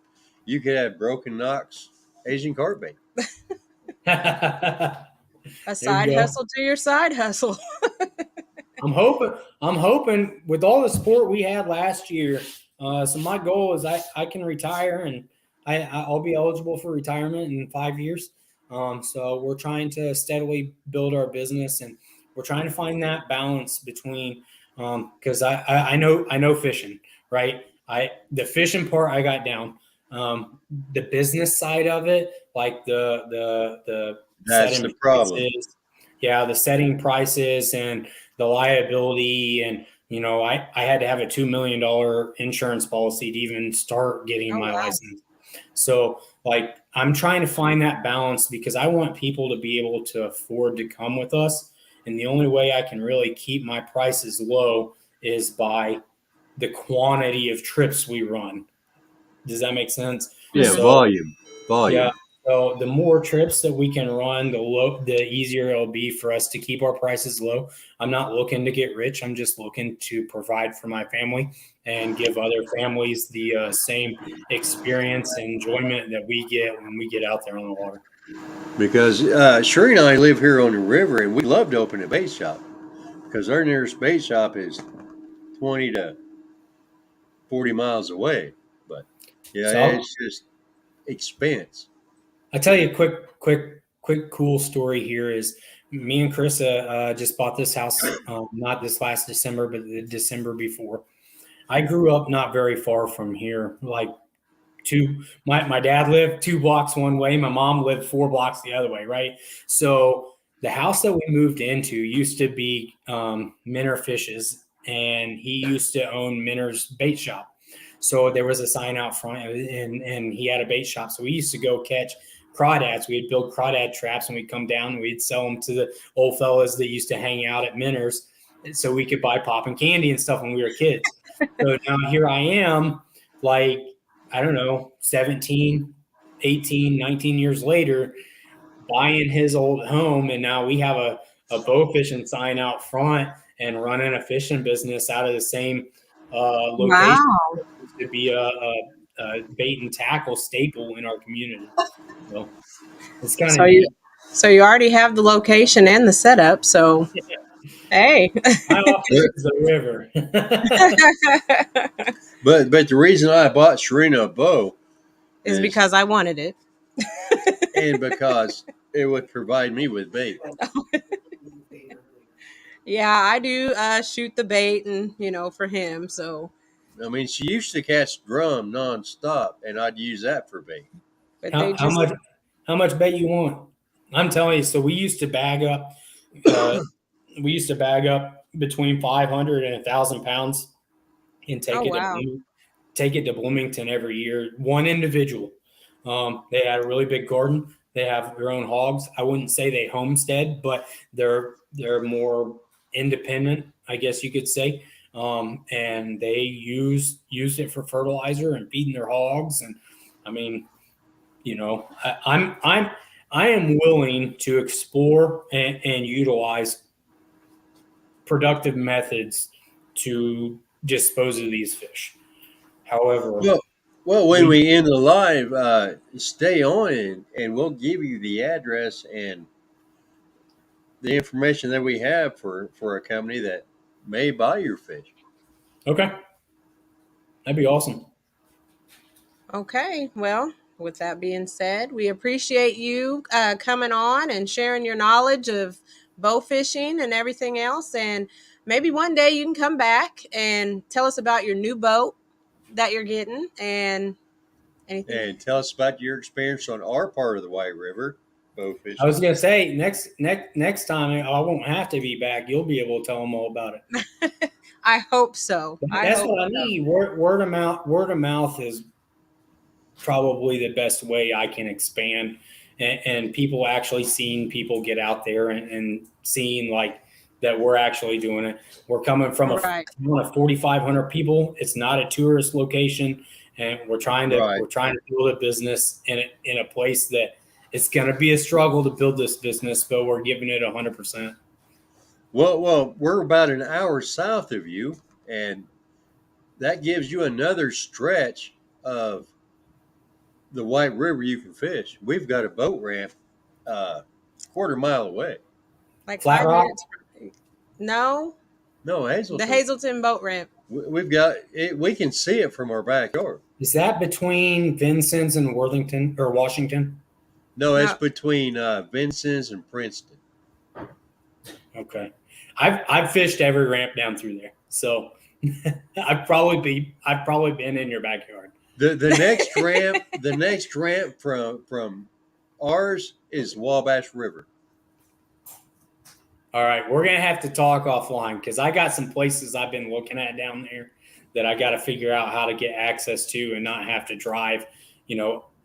B: you could have Broken Knock's Asian carp bait.
A: A
C: There you
A: side
C: go.
A: hustle to your side hustle.
C: I'm hoping with all the support we had last year. So my goal is I can retire and I'll be eligible for retirement in 5 years. So we're trying to steadily build our business and we're trying to find that balance between because I know fishing, right? The fishing part I got down. The business side of it, like the
B: That's
C: setting
B: the problem.
C: prices, yeah, the setting prices and the liability and I had to have a $2 million insurance policy to even start getting
A: Oh
C: my
A: wow.
C: license. So like I'm trying to find that balance because I want people to be able to afford to come with us. And the only way I can really keep my prices low is by the quantity of trips we run. Does that make sense?
B: Yeah,
A: Mhm.
C: So
B: volume.
C: yeah. So the more trips that we can run, the easier it'll be for us to keep our prices low. I'm not looking to get rich. I'm just looking to provide for my family and give other families the same experience and enjoyment that we get when we get out there on the water.
B: Because Sherry and I live here on the river, and we love to open a bait shop because our nearest bait shop is 20 to 40 miles away. But yeah,
C: So
B: it's just expense.
C: I'll tell you a quick cool story here is me and Carissa just bought this house, not this last December, but the December before. I grew up not very far from here, like my dad lived 2 blocks one way, my mom lived 4 blocks the other way, right? So the house that we moved into used to be Minner Fishes, and he used to own Minner's bait shop. So there was a sign out front, and he had a bait shop. So we used to go catch crawdads. We'd build crawdad traps, and we'd come down and we'd sell them to the old fellas that used to hang out at Minner's, so we could buy pop and candy and stuff when we were kids. So now here I am, like, I don't know, 17, 18, 19 years later, buying his old home. And now we have a bow fishing sign out front and running a fishing business out of the same location.
A: Wow.
C: It used to be a bait and tackle staple in our community. So it's kind
A: So
C: of
A: you
C: neat.
A: so you already have the location and the setup. So hey.
C: My office is the river.
B: But the reason I bought Sharina a bow
A: Is
B: is
A: because I wanted it.
B: and because it would provide me with bait.
A: Yeah, I do shoot the bait and, for him. So,
B: I mean, she used to catch drum nonstop, and I'd use that for bait.
A: but they
C: How
A: just,
C: much bait you want? I'm telling you. So we used to bag up. Uh, we used to bag up between 500 and 1,000 pounds and
A: oh, wow.
C: take it to Bloomington every year. One individual. They had a really big garden. They have their own hogs. I wouldn't say they homestead, but they're more independent, I guess you could say. And they use it for fertilizer and feeding their hogs. And I mean, I am willing to explore and utilize productive methods to dispose of these fish. However,
B: Well, well, when
C: we
B: we end the live, stay on, and we'll give you the address and the information that we have for a company that may buy your fish.
C: okay, that'd be awesome.
A: Okay. Well, with that being said, we appreciate you coming on and sharing your knowledge of bow fishing and everything else. And maybe one day you can come back and tell us about your new boat that you're getting and anything.
B: And tell us about your experience on our part of the White River bow
C: I was
B: fishing.
C: gonna say next time I won't have to be back. You'll be able to tell them all about it.
A: I hope so. I
C: That's
A: hope
C: what I
A: so.
C: need. Word of mouth is probably the best way I can expand, and people actually seeing people get out there and seeing like that we're actually doing it. We're coming from a
A: Right.
C: town of 4,500 people. It's not a tourist location, and we're trying
B: Right.
C: to build a business in a place that it's going to be a struggle to build this business, but we're giving it 100%.
B: Well, we're about an hour south of you, and that gives you another stretch of the White River you can fish. We've got a boat ramp quarter mile away.
A: Like
C: Flat
A: 5 minutes.
C: Rock,
B: No,
A: No, the
B: Hazelton.
A: Hazelton boat ramp.
B: We've got it. We can see it from our backyard.
C: is that between Vincennes and Worthington or Washington?
B: No, it's
A: No,
B: between Vincennes and Princeton.
C: Okay. I've fished every ramp down through there. So I've probably been in your backyard.
B: The next ramp from ours is Wabash River.
C: All right, we're gonna have to talk offline because I got some places I've been looking at down there that I got to figure out how to get access to and not have to drive,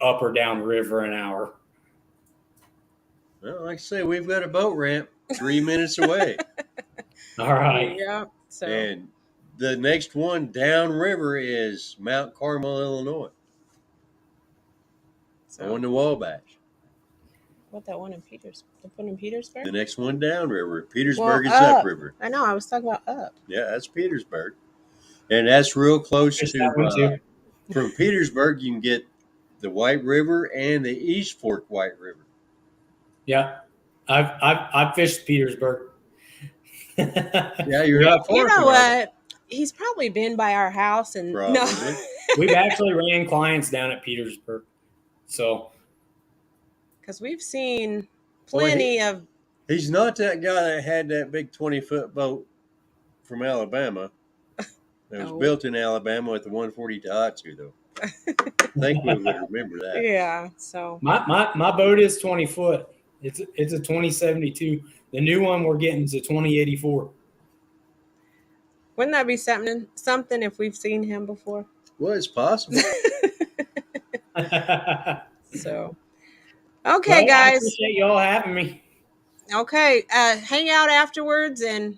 C: up or down river an hour.
B: Well, like I say, we've got a boat ramp 3 minutes away,
C: All right.
A: yeah. So
B: and the next one downriver is Mount Carmel, Illinois. On the Wabash.
A: what that one in the one in Petersburg?
B: The next one downriver. Petersburg
A: Well,
B: is
A: up.
B: upriver.
A: I know. I was talking about up.
B: Yeah, that's Petersburg, and that's real close
C: Fished that one
B: to.
C: too.
B: From Petersburg, you can get the White River and the East Fork White River.
C: Yeah, I've fished Petersburg.
B: Yeah, you're not far
A: You know
B: from
A: what? He's probably been by our house and no.
B: Probably.
C: We've actually ran clients down at Petersburg. So
A: Because we've seen plenty of.
B: He's not that guy that had that big 20-foot boat from Alabama. That was
A: No.
B: built in Alabama with the 140 Daihatsu, though. I think we would remember that.
A: Yeah. So
C: my boat is 20 foot. It's a 2072. The new one we're getting is a 2084.
A: wouldn't that be something if we've seen him before?
B: Well, it's possible.
A: So okay,
C: Well, I
A: guys.
C: appreciate y'all having me.
A: Okay. Hang out afterwards and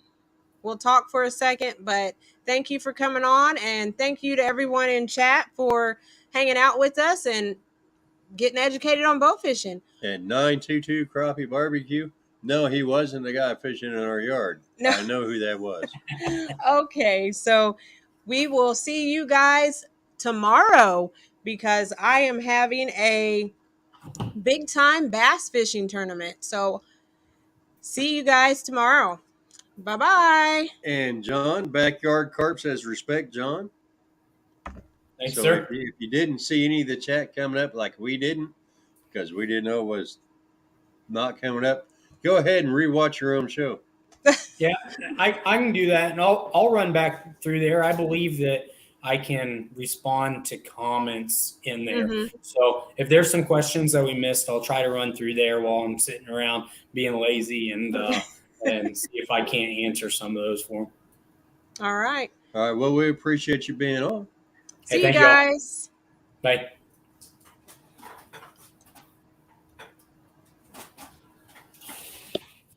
A: we'll talk for a second. But thank you for coming on, and thank you to everyone in chat for hanging out with us and getting educated on bow fishing.
B: And 922 Crappie Barbecue. No, he wasn't the guy fishing in our yard.
A: No.
B: I know who that was.
A: Okay, so we will see you guys tomorrow because I am having a big time bass fishing tournament. So see you guys tomorrow. Bye bye.
B: And John, Backyard Carp says, respect, John.
C: Thanks,
B: So
C: sir.
B: if you didn't see any of the chat coming up like we didn't, because we didn't know it was not coming up, go ahead and rewatch your own show.
C: Yeah, I can do that, and I'll run back through there. I believe that I can respond to comments in there.
A: Mm-hmm.
C: So if there's some questions that we missed, I'll try to run through there while I'm sitting around being lazy and see if I can't answer some of those for them.
A: All right.
B: All right. Well, we appreciate you being on.
C: Hey,
A: See you
C: thank you all.
A: guys.
C: Bye.